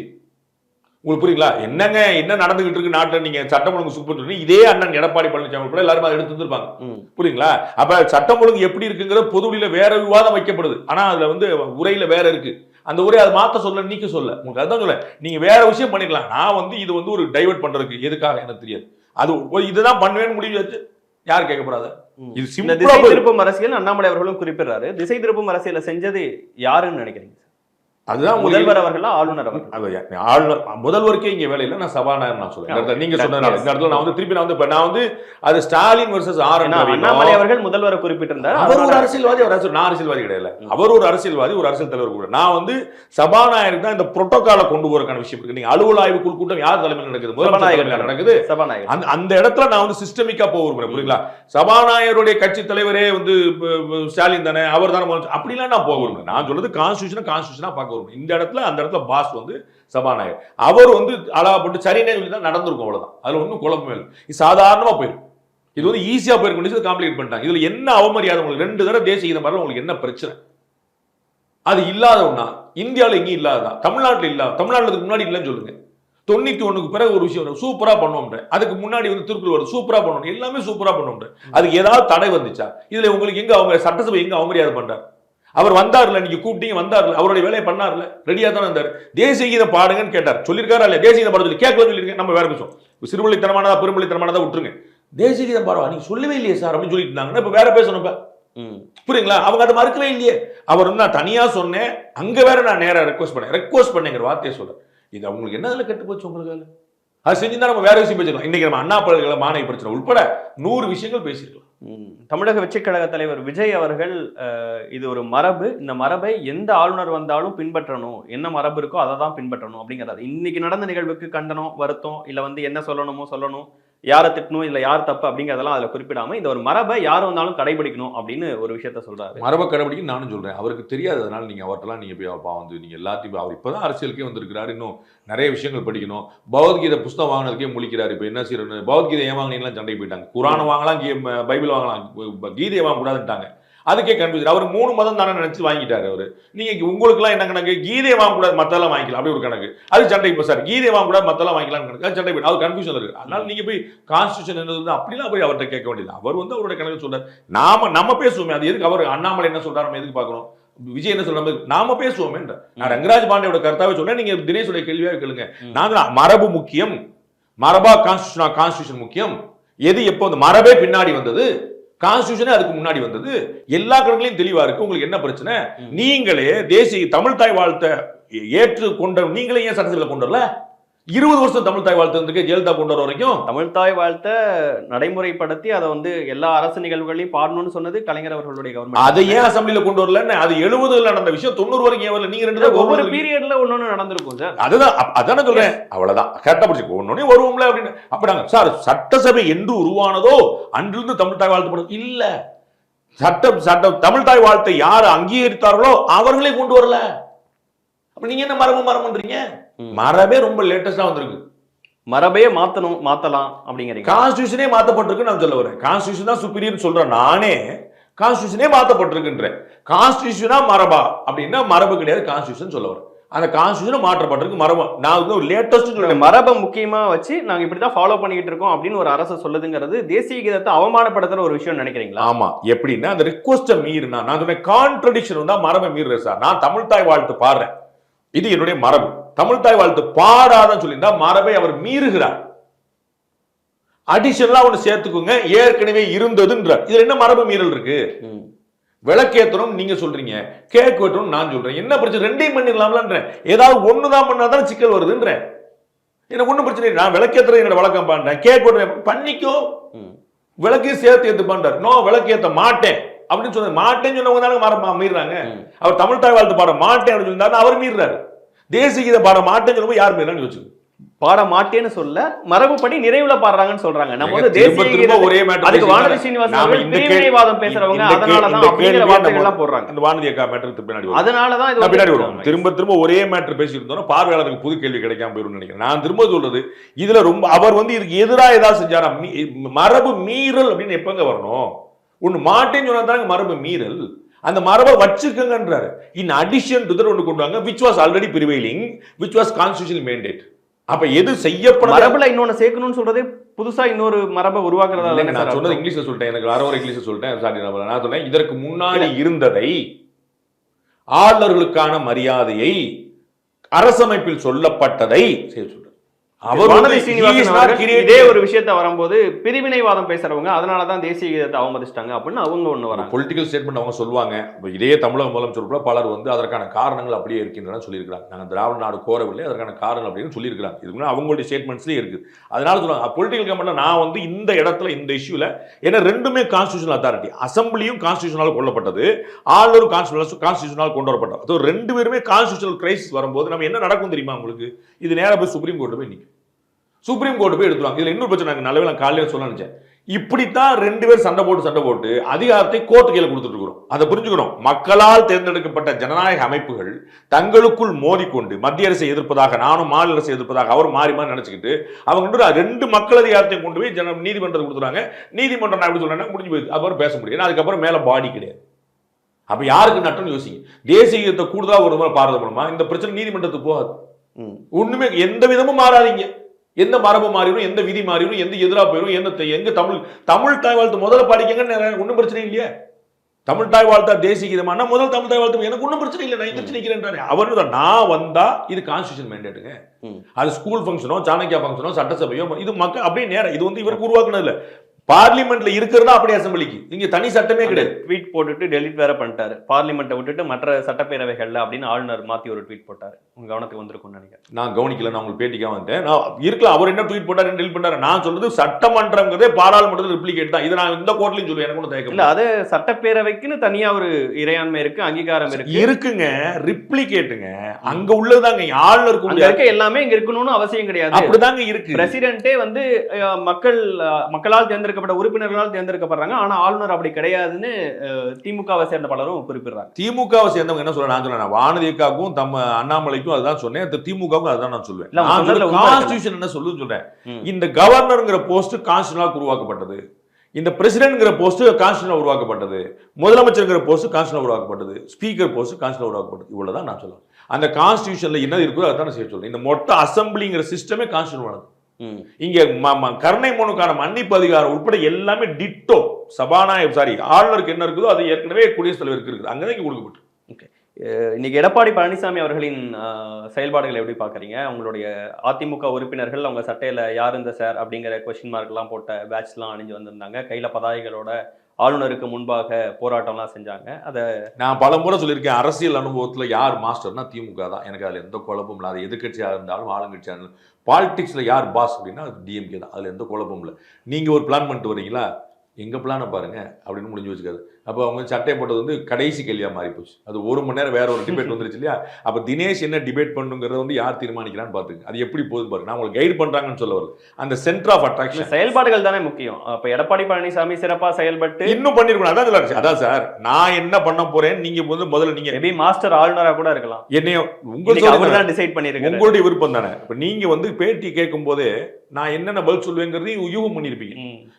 உங்களுக்கு புரியுங்களா? என்ன நடந்துகிட்டு இருக்கு நாட்டில், நீங்க சட்டம் ஒழுங்கு சூப்பர், இதே அண்ணன் எடப்பாடி பழனிசாமி கூட எல்லாரும் அதை எடுத்து வந்துருப்பாங்க. புரியுங்களா? அப்ப சட்டம் ஒழுங்கு எப்படி இருக்குங்கிற பொதுவெளியில வேற விவாதம் வைக்கப்படுது, ஆனா அதுல வந்து உரையில வேற இருக்கு. அந்த உரை அதை மாத்த சொல்ல, நீக்க சொல்ல, உங்களுக்கு அதுதான் சொல்ல, நீங்க வேற விஷயம் பண்ணிக்கலாம். நான் வந்து இது வந்து ஒரு டைவர்ட் பண்றதுக்கு எதுக்காக எனக்கு தெரியாது. அது இதுதான் பண்ணுவேன்னு முடிவு வச்சு யார் கேட்கப்படாத. இது திசை திருப்பும் அரசியல் அண்ணாமலை அவர்களும் குறிப்பிடுறாரு. திசை திருப்பும் அரசியலை செஞ்சது யாருன்னு நினைக்கிறீங்க? அதுதான் முதல்வர் அவர்களா ஆளுநர் அவர்கள்? ஆளுநர் முதல்வருக்கே இங்க வேலை இல்லை, நான் சபாநாயகர் நான் சொல்றேன். நீங்க சொன்னதுனால இந்த இடத்துல நான் வந்து திருப்பி நான் வந்து அது ஸ்டாலின் வர்சஸ் அண்ணாமலை அவர்கள் முதல்வரை குறிப்பிட்டிருந்தார். அவர் ஒரு அரசியல்வாதி, நான் அரசியல்வாதி கிடையாது. அவர் ஒரு அரசியல்வாதி, ஒரு அரசியல் தலைவர் கூட. நான் வந்து சபாநாயகர் தான் இந்த புரோட்டோகாலை கொண்டு போறதுக்கான விஷயம் இருக்கு. நீங்க அலுவல் ஆய்வு குழு கூட்டம் யார் தலைமையில் நடக்குது? முதலமைச்சர் நடக்குது. சபாநாயகர் அந்த இடத்துல நான் வந்து சிஸ்டமிக்கா போகிறேன். புரியுங்களா? சபாநாயகருடைய கட்சி தலைவரே வந்து ஸ்டாலின் தானே, அவர் தானே, அப்படிலாம் நான் போக. நான் சொல்றது கான்ஸ்டியூஷனா பார்க்க. இந்த இடத்துல அந்த இடத்துல பாஸ் வந்து சபாநாயகர், அவர் வந்து அழகாப்பட்டு சரினே தான் நடந்திருக்கும், அவ்வளவுதான். அதுல ஒன்றும் குழப்பமே இல்லை. இது சாதாரணமா போயிடும். இது வந்து ஈஸியா போயிருக்கும், காம்ப்ளிகேட் பண்ணிட்டாங்க. இதுல என்ன அவமரியாதை? உங்களுக்கு 2 தடவை தேசிய கீதம் வரல, உங்களுக்கு என்ன பிரச்சனை? அது இல்லாதவனா இந்தியாவில் எங்கேயும் இல்லாததான், தமிழ்நாட்டில் இல்லாத, தமிழ்நாட்டுக்கு முன்னாடி இல்லைன்னு சொல்லுங்க. 91க்கு பிறகு ஒரு விஷயம் சூப்பரா பண்ணுவோம், அதுக்கு முன்னாடி வந்து திருக்குறள் வருது, சூப்பரா பண்ணுவோம், எல்லாமே சூப்பரா பண்ணுவோம். அதுக்கு ஏதாவது தடை வந்துச்சா? இதுல உங்களுக்கு எங்க அவங்க சட்டசபை எங்க அவமரியாதை பண்றாரு? அவர் வந்தார்ல, நீங்க கூப்பிட்டீங்க, வந்தார்ல, அவருடைய வேலையை பண்ணார்ல, ரெடியா தான் இருந்தார். தேசிய கீதம் பாடுங்கன்னு கேட்டார், சொல்லியிருக்காரா இல்லையா? தேசிய கீதம் பாட சொல்லி கேட்கலாம் சொல்லியிருக்கேன். நம்ம வேற பேசுவோம், சிறுபிள்ளைத்தனமானதா பெரும்பிள்ளைத்தனமானதா விட்டுருங்க. தேசிய கீதம் பாடுவா நீங்க சொல்லவே இல்லையே சார் அப்படின்னு சொல்லிட்டு இருந்தாங்கன்னா இப்ப வேற பேசணும். புரியுங்களா? அவங்க அதை மறுக்கவே இல்லையே. அவர் வந்து நான் தனியா சொன்னேன், அங்க வேற நான் நேரம் ரெக்வஸ்ட் பண்ணேங்கிற வார்த்தையை சொல்றேன். இது அவங்களுக்கு என்னதுல கெட்டு போச்சு? உங்களுக்கு அது செஞ்சுதான் நம்ம வேற விஷயம் பேசிக்கலாம். இன்னைக்கு நம்ம அண்ணா பல்கலை மாணவி பிரச்சனை உட்பட 100 விஷயங்கள் பேசியிருக்கலாம். தமிழக வெற்றிக் கழக தலைவர் விஜய் அவர்கள் இது ஒரு மரபு, இந்த மரபை எந்த ஆளுநர் வந்தாலும் பின்பற்றணும், என்ன மரபு இருக்கோ அதை தான் பின்பற்றணும் அப்படிங்கிறது. இன்னைக்கு நடந்த நிகழ்வுக்கு கண்டனம், வருத்தம், இல்ல வந்து என்ன சொல்லணும், யாரை திட்டணும், இல்ல யார் தப்பு அப்படிங்கிறதெல்லாம் அதுல குறிப்பிடாம இந்த ஒரு மரபை யார் வந்தாலும் கடைபிடிக்கணும் அப்படின்னு ஒரு விஷயத்த சொல்றாரு. மரபை கடைபிடிக்கும் நானும் சொல்றேன். அவருக்கு தெரியாது, அதனால நீங்க அவர்கிட்டலாம் நீங்க போய் வந்து நீங்க எல்லாத்தையும், அவர் இப்பதான் அரசியலுக்கே வந்திருக்கிறாரு, இன்னும் நிறைய விஷயங்கள் படிக்கணும். பகவத்கீதை புஸ்தகம் வாங்கினதுக்கே முழிக்கிறாரு. இப்ப என்ன செய்யறது? பகவத்கீதை ஏன் வாங்கினீங்களா சண்டை போயிட்டாங்க. குரானை வாங்கலாம், பைபிள் வாங்கலாம், கீதையை வாங்கக்கூடாதுட்டாங்க. அதுக்கே கன்ஃபியூஸ். அவர் 3 மதம் தானே நினைச்சு வாங்கிட்டாரு அவரு. நீங்க உங்களுக்குலாம் என்ன கணக்கு? கீதையை வாங்கக்கூடாது, மத்தெல்லாம் வாங்கிக்கலாம், அப்படி ஒரு கணக்கு. அது சண்டை. இப்போ சார் கீதையை வாங்கக்கூடாது, மத்தெல்லாம் வாங்கிக்கலாம் கணக்கு, அது சண்டை போயிடும். அது கன்ஃபியூஷன் இருக்கு. அதனால நீங்க போய் கான்ஸ்டியூஷன் என்னது அப்படிலாம் போய் அவர்கிட்ட கேட்க வேண்டியது. அவர் வந்து அவருடைய கணக்கு சொல்றாரு. நம்ம பேசுவோமே, அது எதுக்கு? அவர் அண்ணாமலை என்ன சொல்றாரு நம்ம எதுக்கு பார்க்கணும்? விஜய் என்ன சொல்ற? நாம பேசுவோமே. நான் ரங்கராஜ் பாண்டியோட கருத்தாவே சொன்னேன், நீங்க தினேஷுடைய கேள்வியாக கேளுங்க. நாங்க மரபு முக்கியம், மரபா கான்ஸ்டியூஷன் முக்கியம். எது எப்போ அந்த மரபே பின்னாடி வந்தது, கான்ஸ்டியூஷனே அதுக்கு முன்னாடி வந்தது. எல்லா கணக்குலையும் தெளிவா இருக்கு. உங்களுக்கு என்ன பிரச்சனை? நீங்களே தேசிய தமிழ் தாய் வாழ்த்த ஏற்றுக்கொண்ட நீங்களே ஏன் சட்டசபையில் கொண்டு வரல? 20 வருஷம் தமிழ் தாய் வாழ்த்து இருந்திருக்கு ஜெயலலிதா கொண்டு வர வரைக்கும். தமிழ் தாய் வாழ்த்த நடைமுறைப்படுத்தி அதை வந்து எல்லா அரசு நிகழ்வுகளையும் பாடணும்னு சொன்னது கலைஞர் அவர்களுடைய கவர்மெண்ட். அதை ஏன் அசம்பிளில கொண்டு வரலன்னு? அது 70 நடந்த விஷயம் 90 வரைக்கும் ஏன் வரல? நீங்க ரெண்டு தான் ஒவ்வொரு பீரியட்ல ஒன்னொன்னு நடந்திருக்கும் சார். அதுதான் அதான சொல்றேன். அவ்வளவுதான் கரெக்டா பிடிச்சி ஒன்னொன்னே வருவோம்ல அப்படின்னு. அப்ப நாங்க சார் சட்டசபை என்று உருவானதோ அன்றிலிருந்து தமிழ் தாய் வாழ்த்து படம் இல்ல. சட்டம் தமிழ் தாய் வாழ்த்தை யார் அங்கீகரித்தார்களோ அவர்களே கொண்டு வரல. அப்ப நீங்க என்ன மரபுன்றீங்க? மரபே ரொம்ப லேட்டஸ்டா வந்திருக்கு. மரபே மாத்தலாம் அப்படிங்கிறீங்க. கான்ஸ்டிடியூஷனே மாத்தப்பட்டிருக்கு நான் சொல்ல வரேன். கான்ஸ்டிடியூஷன் தான் சுப்பீரியர் சொல்றேன் நானே. கான்ஸ்டிடியூஷனே மாத்தப்பட்டிருக்குன்றேன். கான்ஸ்டிடியூஷனா மரபா அப்படின்னா மரபு கிடையாது, கான்ஸ்டிடியூஷன் சொல்ல வரேன். அந்த கான்ஸ்டிடியூஷன் மாற்றப்பட்டிருக்கு மரபு. நான் வந்து ஒரு லேட்டஸ்ட் மரபை முக்கியமா வச்சு நாங்க இப்படிதான் ஃபாலோ பண்ணிட்டு இருக்கோம் அப்படின்னு ஒரு அரசு சொல்லுதுங்கிறது தேசிய கீதத்தை அவமானப்படுத்துற ஒரு விஷயம் நினைக்கிறீங்களா? ஆமா. எப்படின்னா அந்த ரிக்வெஸ்ட மீறினா நான் சொன்னேன் கான்ட்ரடிக்ஷன் தான் மரபை மீறுறேன் சார். நான் தமிழ் தாய் வாழ்த்து பாடுறேன், இது என்னுடைய மரபு. தமிழ் தாய் வாழ்த்து பாடாதான் சொல்லியிருந்தா மரபை அவர் மீறுகிறார். அடிஷனலா ஒண்ணு சேர்த்துக்குங்க, ஏற்கனவே இருந்ததுன்ற. இதுல என்ன மரபு மீறல் இருக்கு? விளக்கேத்தணும் நீங்க சொல்றீங்க, கேக் வெட்டணும் நான் சொல்றேன். என்ன பிரச்சனை? ரெண்டையும் பண்ணிடலாம்ல. ஏதாவது ஒண்ணுதான் பண்ணாதான் சிக்கல் வருதுன்ற. எனக்கு ஒண்ணும் பிரச்சனை இல்லை. நான் விளக்கேத்துறது என்னோட வழக்கம் பண்றேன், கேக் வெட்டுறேன் பண்ணிக்கோ. விளக்கையும் சேர்த்து ஏத்து பண்றாரு. நோ விளக்கேத்த மாட்டேன் அப்படின்னு சொன்ன மாட்டேன்னு சொன்னவங்க தானே மரபா மீறாங்க. அவர் தமிழ் தாய் வாழ்த்து பாட மாட்டேன் அப்படின்னு சொல்லியிருந்தாரு, அவர் மீறாரு. தேசிய கீத பாட மாட்டேன்னு சொல்லும்போது யார் மீறான்னு யோசிச்சு. பாட மாட்டேன்னு சொல்ல மரபுப்படி நிறைவுல பாடுறாங்கன்னு சொல்றாங்க. நம்ம வந்து தேசிய ஒரே மேட்டர். அதுக்கு வானதி சீனிவாசன் பிரிவினைவாதம் பேசுறவங்க அதனாலதான் அப்படிங்கிற வார்த்தைகள் எல்லாம் போடுறாங்க. அந்த வானதி அக்கா மேட்டருக்கு பின்னாடி அதனாலதான் இது பின்னாடி வரும். திரும்ப ஒரே மேட்டர் பேசி இருந்தோம், பார்வையாளருக்கு புது கேள்வி கிடைக்காம போயிரும் நினைக்கிறேன். நான் திரும்ப சொல்றது இதுல ரொம்ப அவர் வந்து இதுக்கு எதிராக ஏதாவது செஞ்சாரா? மரபு மீறல் அப்படின்னு எப்பங்க வரணும்? ஒண்ணு மாட்டேன்னு சொன்னா மரபு மீறல். அந்த மரபை வச்சுக்கங்கன்றாரு. இன் அடிஷன் டு தட் ஒன்று கொண்டு வாங்க which was already prevailing, which was constitutional mandate. அப்ப எது செய்யப்பட மரபுல இன்னொன்னு சேர்க்கணும்னு சொல்றதே புதுசா இன்னொரு மரபை உருவாக்குறதா இல்லைங்க. நான் சொன்னது இங்கிலீஷ்ல சொல்லிட்டேன், எனக்கு வேற ஒரு இங்கிலீஷ்ல சொல்லிட்டேன். சாரி நான் சொன்னேன் இதற்கு முன்னாடி இருந்ததை ஆளுநர்களுக்கான மரியாதையை அரசமைப்பில் சொல்லப்பட்டதை செய்ய சொல்றேன். இதே ஒரு விஷயத்த வரும்போது பிரிவினைவாதம் பேசுறவங்க அதனாலதான் தேசிய கீதத்தை அவமதிச்சிட்டாங்க அப்படின்னு அவங்க ஒண்ணு வராங்க. பொலிட்டிக்கல் ஸ்டேட்மெண்ட் அவங்க சொல்லுவாங்க. இதே தமிழக முதலமைச்சர் பலர் வந்து அதற்கான காரணங்கள் அப்படியே இருக்கின்றன சொல்லியிருக்காங்க. நாங்கள் திராவிட நாடு கோரவில்லை, அதற்கான காரணங்கள் அப்படின்னு சொல்லியிருக்காங்க. இதுக்கு அவங்களுடைய ஸ்டேட்மெண்ட்ஸ்லேயே இருக்கு. அதனால சொல்லுவாங்க பொலிட்டிக்கல் கமெண்ட்ல நான் வந்து இந்த இடத்துல இந்த இஷ்யூல ஏன்னா ரெண்டுமே கான்ஸ்டியூஷனல் அத்தாரிட்டி. அசம்பிளியும் கான்ஸ்டியூஷனால் கொல்லப்பட்டது, ஆளுநரும் கான்ஸ்டியூஷனால் கொண்டு வரப்பட்டது. அது ரெண்டு பேருமே கான்ஸ்டியூஷனல் கிரைசிஸ் வரும்போது நம்ம என்ன நடக்கும் தெரியுமா உங்களுக்கு? இது நேராக போய் சுப்ரீம் கோர்ட்டு போய் நிற்கும். சுப்ரீம் கோர்ட்டு போய் எடுத்துவாங்க. இதுல இன்னொரு பிரச்சனை நல்லவே நான் காலையில சொல்ல நினைச்சேன். இப்படித்தான் ரெண்டு பேர் சண்டை போட்டு அதிகாரத்தை கோர்ட்டு கையில கொடுத்துட்டு இருக்கிறோம். அதை புரிஞ்சுக்கணும். மக்களால் தேர்ந்தெடுக்கப்பட்ட ஜனநாயக அமைப்புகள் தங்களுக்குள் மோதிக்கொண்டு மத்திய அரசை எதிர்ப்பதாக நானும் மாநில அரசை எதிர்ப்பதாக அவர் மாறி மாறி நினைச்சுக்கிட்டு அவங்க ரெண்டு மக்கள் அதிகாரத்தையும் கொண்டு போய் நீதிமன்றத்தை கொடுத்துறாங்க. நீதிமன்றம் நான் எப்படி சொல்றேன்னா முடிஞ்சு போயிடுது. அப்புறம் பேச முடியும். அதுக்கப்புறம் மேல பாடி கிடையாது. அப்ப யாருக்கு நட்டம்னு யோசிங்க. தேசியத்தை கூடுதலா ஒரு முறை பாரத மூலமா இந்த பிரச்சனை நீதிமன்றத்துக்கு போகாது. ஒண்ணுமே எந்த விதமும் மாறாதீங்க. எந்த மரபு மாறிடும், எந்த விதி மாறிடும், எந்த எதிராக போயிடும், எங்க தமிழ் தாய் வாழ்த்து முதல்ல படிக்கங்கன்னு ஒன்றும் பிரச்சனை இல்லையா? தமிழ் தாய் வாழ்த்தா தேசிய கீதமான முதல் தமிழ் தாய் வாழ்த்து எனக்கு ஒன்றும் பிரச்சனை இல்லை, நான் எந்திரிச்சு நிற்கிறேன். அவரு தான் நான் வந்தா இது கான்ஸ்டியூஷன் மேண்டேட்டுங்க. அது ஸ்கூல் ஃபங்க்ஷனோ சாணக்கியா ஃபங்க்ஷனோ சட்டசபையோ இது மக்கள் அப்படியே நேரம் இது வந்து இவருக்கு உருவாக்குனது இல்லை. பார்லிமெண்ட்ல இருக்கிறதா அப்படியே அசம்பிளிக்கு இங்க தனி சட்டமே கிடையாது. ட்வீட் போட்டுட்டு டெலிட் வேற பண்ணிட்டாரு. பார்லிமெண்ட்டை விட்டுட்டு மற்ற சட்டப்பேரவைகள்ல அப்படின்னு ஆளுநர் மாத்தி ஒரு ட்வீட் போட்டாரு. உங்க கவனத்துக்கு வந்திருக்கும்னு நினைக்கிறேன். நான் கவனிக்கல, நான் உங்களுக்கு பேட்டிக்காக வந்தேன். நான் இருக்கலாம் அவர் என்ன ட்வீட் போட்டாரு டெலிட் பண்ணாரு. நான் சொல்றது சட்டமன்றங்கிறதே பாராளுமன்றத்தில் ரிப்ளிகேட் தான். இதை நான் இந்த கோர்ட்லயும் சொல்லுவேன். எனக்கு ஒன்றும் தயக்கம் இல்லை. அது சட்டப்பேரவைக்குன்னு தனியா ஒரு இறையாண்மை இருக்கு, அங்கீகாரம் இருக்குங்க. ரிப்ளிகேட்டுங்க அங்க உள்ளதாங்க. ஆளுநருக்கு இருக்க எல்லாமே இங்க இருக்கணும்னு அவசியம் கிடையாது. அப்படிதாங்க இருக்கு. பிரசிடென்ட்டே வந்து மக்களால் தேர்ந்தெடுக்கப்பட்ட உறுப்பினர்களால் தேர்ந்தெடுக்கப்படுறாங்க. ஆனா ஆளுநர் அப்படி கிடையாதுன்னு திமுகவை சேர்ந்த பலரும் குறிப்பிடுறாங்க. திமுகவை சேர்ந்தவங்க என்ன சொல்றேன்? நான் சொல்றேன் வானதிக்காகவும் தம்ம அண்ணாமலைக்கும் அதுதான் சொன்னேன். திமுகவுக்கும் அதுதான் நான் சொல்லுவேன். கான்ஸ்டிடியூஷன் என்ன சொல்லுன்னு சொல்றேன். இந்த கவர்னர்ங்கிற போஸ்ட் கான்ஸ்டிடியூஷனலா உருவாக்கப்பட்டது. இந்த பிரசிடென்ட்ங்கிற போஸ்ட் கான்ஸ்டிடியூஷனலா உருவாக்கப்பட்டது. முதலமைச்சர்ங்கிற போஸ்ட் கான்ஸ்டிடியூஷனலா உருவாக்கப்பட்டது. ஸ்பீக்கர் போஸ்ட் கான்ஸ்டிடியூஷனலா உருவாக்கப்பட்டது. இவ்வளவுதான் நான் சொல்லுவேன். அந்த கான்ஸ்டிடியூஷன்ல என்ன இருக்குதோ அதான் செய்ய சொல்றேன். இந்த மொத்த அசம்பிளிங்கிற சிஸ்டமே கான்ஸ்டிடியூஷன். இங்க கருணை மனுக்கான மன்னிப்பு அதிகாரம் உட்பட எல்லாமே டிட்டோ ஆளுநருக்கு என்ன இருக்குதோ அது ஏற்கனவே குடியரசுத் தலைவருக்கு இருக்குது. அங்கதான் இங்க கொடுக்கப்பட்டு. இன்னைக்கு எடப்பாடி பழனிசாமி அவர்களின் செயல்பாடுகளை எப்படி பாக்குறீங்க? உங்களுடைய அதிமுக உறுப்பினர்கள் அவங்க சட்டையில யார் இந்த சார் அப்படிங்கிற கொஸ்டின் மார்க் எல்லாம் போட்ட பேட்ச் எல்லாம் அணிஞ்சு வந்திருந்தாங்க. கையில பதாகைகளோட ஆளுநருக்கு முன்பாக போராட்டம்லாம் செஞ்சாங்க. அதை நான் பல முறை சொல்லியிருக்கேன், அரசியல் அனுபவத்தில் யார் மாஸ்டர்னா திமுக தான். எனக்கு அதில் எந்த குழப்பமும் இல்லை. அது எதிர்கட்சியாக இருந்தாலும் ஆளுங்கட்சியாக இருந்தாலும் பாலிடிக்ஸில் யார் பாஸ் அப்படின்னா அது டிஎம்கே தான். அதில் எந்த குழப்பமும் இல்லை. நீங்கள் ஒரு பிளான் பண்ணிட்டு வரீங்களா, எங்கள் பிளானை பாருங்க அப்படின்னு முடிஞ்சு வச்சுக்காது. அப்போ அவங்க சட்டை போட்டது வந்து கடைசி கேள்வியாக மாறி போச்சு. அது 1 மணி நேரம் வேற ஒரு டிபேட் வந்துருச்சு இல்லையா. அப்போ தினேஷ் என்ன டிபேட் பண்ணுங்கிறத வந்து யார் தீர்மானிக்கிறான்னு பார்த்துங்க. அது எப்படி போகுது பாருங்க. நான் உங்களுக்கு கைடு பண்ணுறாங்கன்னு சொல்ல வரல. அந்த சென்டர் ஆஃப் அட்ராக்ஷன் செயல்பாடுகள் தானே முக்கியம். அப்போ எடப்பாடி பழனிசாமி சிறப்பாக செயல்பட்டு இன்னும் பண்ணிருக்கணும். அதான் அதான் சார், நான் என்ன பண்ண போறேன் நீங்க வந்து முதல்ல நீங்க மேபி மாஸ்டர் ஆளுநராக கூட இருக்கலாம். என்னைய உங்களுக்கு அவர் தான் டிசைட் பண்ணிருக்காரு. உங்களுடைய விருப்பம் தானே. இப்போ நீங்க வந்து பேட்டி கேட்கும் போதே நான் என்னென்ன பதில் சொல்லுவேங்கிறதையும் யூகம் பண்ணியிருப்பீங்க.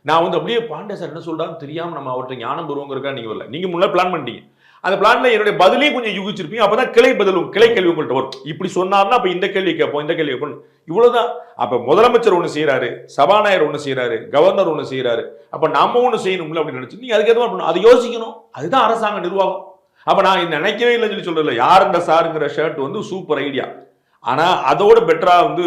நான் வந்து அப்படியே பாண்டே சார் என்ன சொல்றான்னு தெரியாம நம்ம அவர்கிட்ட ஞானம் பெறுவோங்கிறக்கா நீங்க வரல. நீங்க முன்னாடி பிளான் பண்ணிட்டீங்க. அந்த பிளான்ல என்னுடைய பதிலையும் கொஞ்சம் யூகிச்சிருப்பீங்க. அப்பதான் கிளை பதிலும் கிளை கேள்வி உங்கள்கிட்ட வரும். இப்படி சொன்னார்னா அப்ப இந்த கேள்வி கேட்போம், இந்த கேள்வி கேட்போம். இவ்வளவுதான். அப்ப முதலமைச்சர் ஒண்ணு செய்யறாரு, சபாநாயகர் ஒண்ணு செய்யறாரு, கவர்னர் ஒண்ணு செய்யறாரு. அப்ப நம்ம ஒண்ணு செய்யணும்ல அப்படின்னு நினைச்சு நீங்க அதுக்கு எதுவும் பண்ணணும். அதை யோசிக்கணும். அதுதான் அரசாங்க நிர்வாகம். அப்ப நான் நினைக்கவே இல்லைன்னு சொல்லி சொல்றேன். யார் இந்த சாருங்கிற ஷர்ட் வந்து சூப்பர் ஐடியா. ஆனா அதோட பெட்டரா வந்து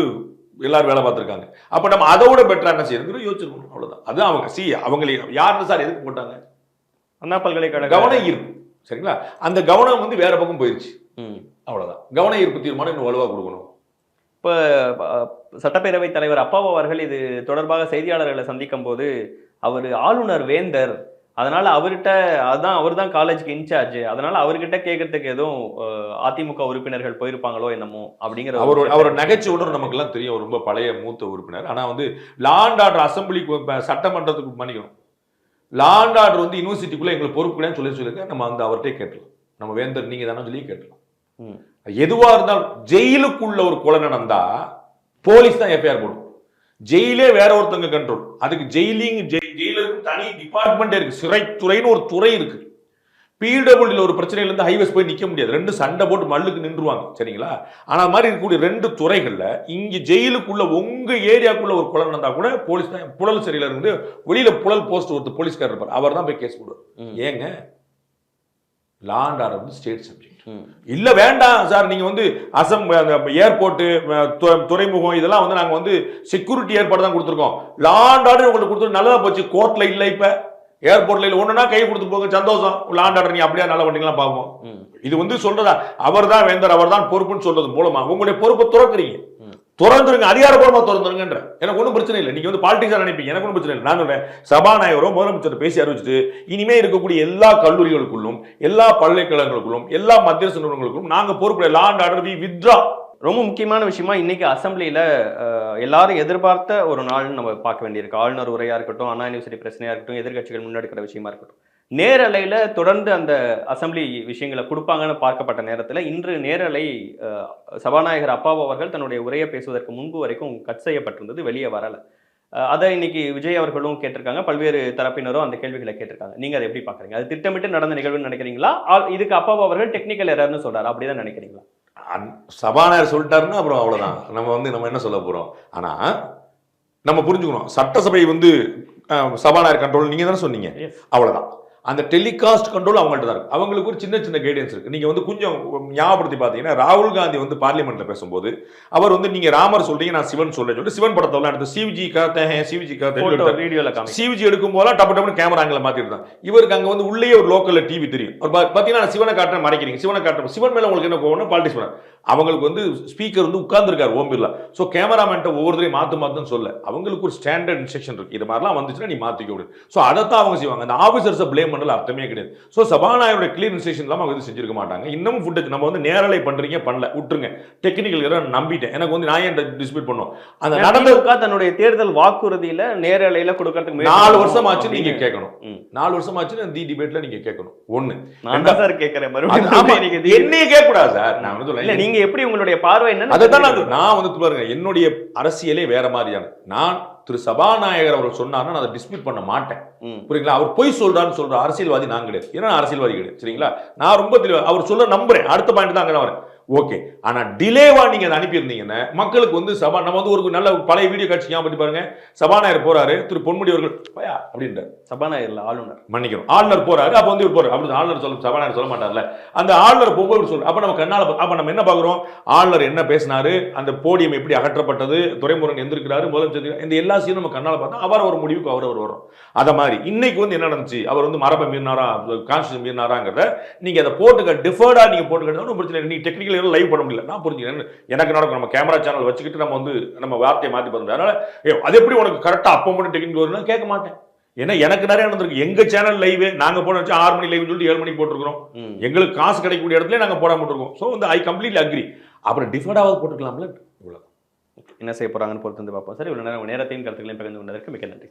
எல்லாரும் வேலை பார்த்துருக்காங்க. அப்ப நம்ம அதோட பெட்டரா என்ன செய்யறது யோசிச்சிருக்கணும். அவ்வளவுதான். அது அவங்க அவங்களே யாருன்னு சார் எதுக்கு போட்டாங்க, அண்ணா பல்கலைக்கழக கவன ஈர்ப்பு. சரிங்களா, அந்த கவனம் வந்து வேற பக்கம் போயிருச்சு. அவ்வளவுதான். கவன ஈர்ப்பு தீர்மானம் இன்னும் வலுவா கொடுக்கணும். இப்போ சட்டப்பேரவைத் தலைவர் அப்பாவு அவர்கள் இது தொடர்பாக செய்தியாளர்களை சந்திக்கும் போது அவர் ஆளுநர் வேந்தர், அதனால அவர்கிட்ட அதான் அவர் தான் காலேஜுக்கு இன்சார்ஜ், அதனால அவர்கிட்ட கேட்கறதுக்கு எதுவும் அதிமுக உறுப்பினர்கள் போயிருப்பாங்களோ என்னமோ அப்படிங்கிற அவர் நகைச்சுவனர் நமக்கு எல்லாம் தெரியும். ரொம்ப பழைய மூத்த உறுப்பினர். ஆனா வந்து லா அண்ட் ஆர்டர் அசம்பிளி சட்டமன்றத்துக்கு பண்ணிக்கணும். லா அண்ட் ஆர்டர் வந்து யூனிவர்சிட்டிக்குள்ள எங்களுக்கு பொறுப்புன்னு சொல்லிருக்க நம்ம வந்து அவர்கிட்ட கேட்டலாம். நம்ம வேந்தர் நீங்க தானே சொல்லி கேட்டலாம். எதுவா இருந்தாலும் ஜெயிலுக்குள்ள ஒரு கொலை நடந்தா போலீஸ் தான் எஃப்ஐஆர் போடும். ஜெயிலே வேற ஒருத்தங்க கண்ட்ரோல். அதுக்கு ஜெயிலுக்கு தனி டிபார்ட்மெண்ட் இருக்கு. சிறைத்துறைன்னு ஒரு துறை இருக்கு. பிடபிள்யூல ஒரு பிரச்சனையில இருந்து ஹைவேஸ் போய் நிக்க முடியாது. 2 சண்டை போட்டு மல்லுக்கு நின்றுவாங்க. சரிங்களா. ஆனா மாதிரி இருக்கக்கூடிய 2 துறைகள்ல இங்க ஜெயிலுக்குள்ள உங்க ஏரியாக்குள்ள ஒரு கொலை நடந்தா கூட போலீஸ் தான். புழல் சிறையில இருந்து வெளியில புழல் போஸ்ட் ஒருத்தர் போலீஸ்காரர் இருப்பார். அவர் தான் போய் கேஸ் போடுவார். ஏங்க, லா அண்ட் ஆர்டர் வந்து ஸ்டேட் சப்ஜெக்ட். இல்ல வேண்டாம் சார், நீங்க வந்து ஏர்போர்ட் துறைமுகம் இதெல்லாம் வந்து நாங்க வந்து செக்யூரிட்டி ஏற்பாடு தான் கொடுத்துருக்கோம். லா அண்ட் ஆர்டர் உங்களுக்கு கொடுத்து நல்லதா போச்சு. கோர்ட்ல இல்ல, இப்ப ஏர்போர்ட்ல ஒண்ணுனா கை கொடுத்து போங்க, சந்தோஷம். லா அண்ட் ஆர்டர் நீ அப்படியே நல்லா பண்ணீங்களா பார்ப்போம். இது வந்து சொல்றதா அவர் தான் வேந்தர், அவர் தான் பொறுப்புன்னு சொல்றது மூலமா உங்களுடைய பொறுப்பை துறக்குறீங்க. திறந்துருங்க, அதிகாரப்பூர்வமா திறந்துருங்கன்ற. எனக்கு ஒன்றும் பிரச்சனை இல்லை. நீங்க வந்து பாலிடிக்ஸா நினைப்பீங்க, எனக்கு ஒன்றும் பிரச்சனை இல்லை. நான் சொல்றேன், சபாநாயகரோ முதலமைச்சர் பேசி அறிவிச்சுட்டு இனிமே இருக்கக்கூடிய எல்லா கல்லூரிகளுக்குள்ளும் எல்லா பல்கலைக்கழகங்களுக்குள்ளும் எல்லா மத்திய நிறுவனங்களுக்கும் நாங்க பொறுப்பு law and order we withdraw. ரொம்ப முக்கியமான விஷயமா இன்னைக்கு அசம்பிளியில எல்லாரும் எதிர்பார்த்த ஒரு நாள்னு நம்ம பார்க்க வேண்டியிருக்கு. ஆளுநர் உரையா இருக்கட்டும், அண்ணா யூனிவர்சிட்டி பிரச்சனையா இருக்கட்டும், எதிர்கட்சிகள் முன்னெடுக்கிற விஷயமா இருக்கட்டும், நேரலையில தொடர்ந்து அந்த அசம்பிளி விஷயங்களை கொடுப்பாங்கன்னு பார்க்கப்பட்ட நேரத்தில் இன்று நேரலை சபாநாயகர் அப்பாவு அவர்கள் தன்னுடைய உரையை பேசுவதற்கு முன்பு வரைக்கும் கட் செய்யப்பட்டிருந்தது, வெளியே வரல. அதை இன்னைக்கு விஜய் அவர்களும் கேட்டிருக்காங்க, பல்வேறு தரப்பினரும் அந்த கேள்விகளை கேட்டிருக்காங்க. நீங்க அதை எப்படி பாக்குறீங்க? அது திட்டமிட்டு நடந்த நிகழ்வுன்னு நினைக்கிறீங்களா, இதுக்கு அப்பாவு அவர்கள் டெக்னிக்கல் எரர்னு சொல்றாரு, அப்படிதான் நினைக்கிறீங்களா? சபாநாயகர் சொல்லிட்டாருன்னா அப்புறம் அவ்வளவுதான். நம்ம என்ன சொல்ல போறோம்? ஆனா நம்ம புரிஞ்சுக்கணும், சட்டசபை வந்து சபாநாயகர் கண்ட்ரோல் நீங்க தானே சொன்னீங்க. அவ்வளவுதான். அந்த டெலிகாஸ்ட் கண்ட்ரோல் அவங்கள்ட்ட தான் இருக்கு. அவங்களுக்கு ஒரு சின்ன கைடன்ஸ் இருக்கு. நீங்க வந்து கொஞ்சம் ஞாபகப்படுத்தி பார்த்தீங்கன்னா, ராகுல் காந்தி வந்து பார்லிமெண்ட்ல பேசும்போது அவர் வந்து நீங்க ராமர் சொல்றீங்க, நான் சிவன் சொல்றேன் சொல்லிட்டு சிவன் படத்தெல்லாம் எடுத்து சிவிஜி சிவிஜி எடுக்கும் போதெல்லாம் டப்பு டப்புனு கேமரா ஆங்கில மாத்திட்டு தான். இவருக்கு அங்க வந்து உள்ளே ஒரு லோக்கல்ல டிவி தெரியும். பாத்தீங்கன்னா நான் சிவனை காட்டுறேன் மறைக்கிறீங்க, சிவனை காட்டுறேன், சிவன் மேல உங்களுக்கு என்ன போகணும் பாலிடிக்ஸ் பண்ண. அவங்களுக்கு வந்து ஸ்பீக்கர் வந்து உட்கார்ந்துருக்காரு ஓம் பிர்லா. ஸோ கேமராமேன்ட்ட ஒவ்வொருத்தரையும் மாத்துன்னு சொல்ல அவங்களுக்கு ஒரு ஸ்டாண்டர்ட் இன்ஸ்ட்ரக்ஷன் இருக்கு. இது மாதிரிலாம் வந்துச்சுன்னா நீ மாத்திக்க முடியும். ஸோ அதைத்தான் அவங்க செய்வாங்க. அந்த ஆஃபீஸர்ஸை பிளேம் பண்ணல அர்த்தமே கிடையாது. ஸோ சபாநாயகருடைய கிளியர் இன்ஸ்ட்ரக்ஷன் இல்லாமல் அவங்க செஞ்சிருக்க மாட்டாங்க. இன்னமும் ஃபுட்டேஜ் நம்ம வந்து நேரலை பண்றீங்க பண்ணல விட்டுருங்க, டெக்னிக்கல் நம்பிட்டேன். எனக்கு வந்து நான் ஏன் டிஸ்பியூட் பண்ணுவோம். அந்த நடந்த தன்னுடைய தேர்தல் வாக்குறுதியில நேரலையில கொடுக்கறதுக்கு 4 வருஷம் ஆச்சு நீங்க கேட்கணும். 4 வருஷம் ஆச்சு தி டிபேட்ல நீங்க கேட்கணும். ஒண்ணு நான் சார் கேட்கிறேன், என்னையே கேட்க கூடாது சார். நான் வந்து சொல்ல நீங்க எப்படி உங்களுடைய பார்வை என்ன? அதுதான் நான் வந்து பாருங்க, என்னுடைய அரசியலே வேற மாதிரியான. நான் திரு சபாநாயகர் அவர் சொன்னார்னா நான் அதை டிஸ்பியூட் பண்ண மாட்டேன். புரியுங்களா? அவர் பொய் சொல்றான்னு சொல்ற அரசியல்வாதி நான் கிடையாது. ஏன்னா அரசியல்வாதி கிடையாது. சரிங்களா? நான் ரொம்ப தெளிவா அவர் சொல்ல நம்புறேன். அடுத்த பாயிண்ட் தான் அங்கே வரேன். ஓகே. ஆனா டிலேவா நீங்க அதை அனுப்பியிருந்தீங்கன்னா மக்களுக்கு வந்து நம்ம வந்து ஒரு நல்ல பழைய வீடியோ காட்சி ஞாபகம் பண்ணி பாருங்க. சபாநாயகர் போறாரு, திரு பொன்முடி அவர்கள் பயா அப்படின்றார். சபாநாயகர்ல ஆளுநர், மன்னிக்கணும், ஆளுநர் போறாரு. அப்ப வந்து இவர் போறாரு. அப்படி ஆளுநர் சொல்ல, சபாநாயகர் சொல்ல மாட்டார்ல. அந்த ஆளுநர் போகும்போது சொல்ற அப்ப நம்ம கண்ணால அப்ப நம்ம என்ன பாக்குறோம்? ஆளுநர் என்ன பேசினாரு, அந்த போடியம் எப்படி அகற்றப்பட்டது, துரைமுருகன் எந்திருக்கிறாரு, முதலமைச்சர், இந்த எல்லா சீனும் நம்ம கண்ணால பார்த்தா அவர் ஒரு முடிவுக்கு அவர் வரும். அத மாதிரி இன்னைக்கு வந்து என்ன நடந்துச்சு, அவர் வந்து மரபை மீறினாரா, கான்ஸ்டியூஷன் மீறினாராங்கிறத நீங்க அதை போட்டுக்க டிஃபர்டா நீங்க போட்டுக்கிட்டா பிரச்சனை. நீ டெக்னிக்கல் லைவ் பண்ண முடியல, நான் புரிஞ்சுக்கிறேன். எனக்கு நடக்கும், நம்ம கேமரா சேனல் வச்சுக்கிட்டு நம்ம வந்து நம்ம வார்த்தையை மாத்தி பண்ணுறோம். அதனால அது எப்படி உனக்கு கரெக்டா அப்போ மட்டும் டெக்னிக்கல் வரும்னு கேட்க மாட்டேன். ஏன்னா எனக்கு நிறைய நடந்திருக்கு. எங்க சேனல் லைவ் நாங்க போட வச்சு 6 மணி லைவ் சொல்லிட்டு 7 மணிக்கு போட்டுருக்கோம். எங்களுக்கு காசு கிடைக்கக்கூடிய இடத்துல நாங்க போடாம இருக்கோம். ஸோ வந்து ஐ கம்ப்ளீட்லி அக்ரி. அப்புறம் டிஃபர்டாவது போட்டுக்கலாம்ல. இவ்வளவு என்ன செய்ய போறாங்கன்னு பொறுத்து வந்து பார்ப்போம். சரி, இவ்வளவு நேரத்தையும் கருத்துக்களையும் பகிர்ந்து கொண்டதற்கு மிக்க நன்றி.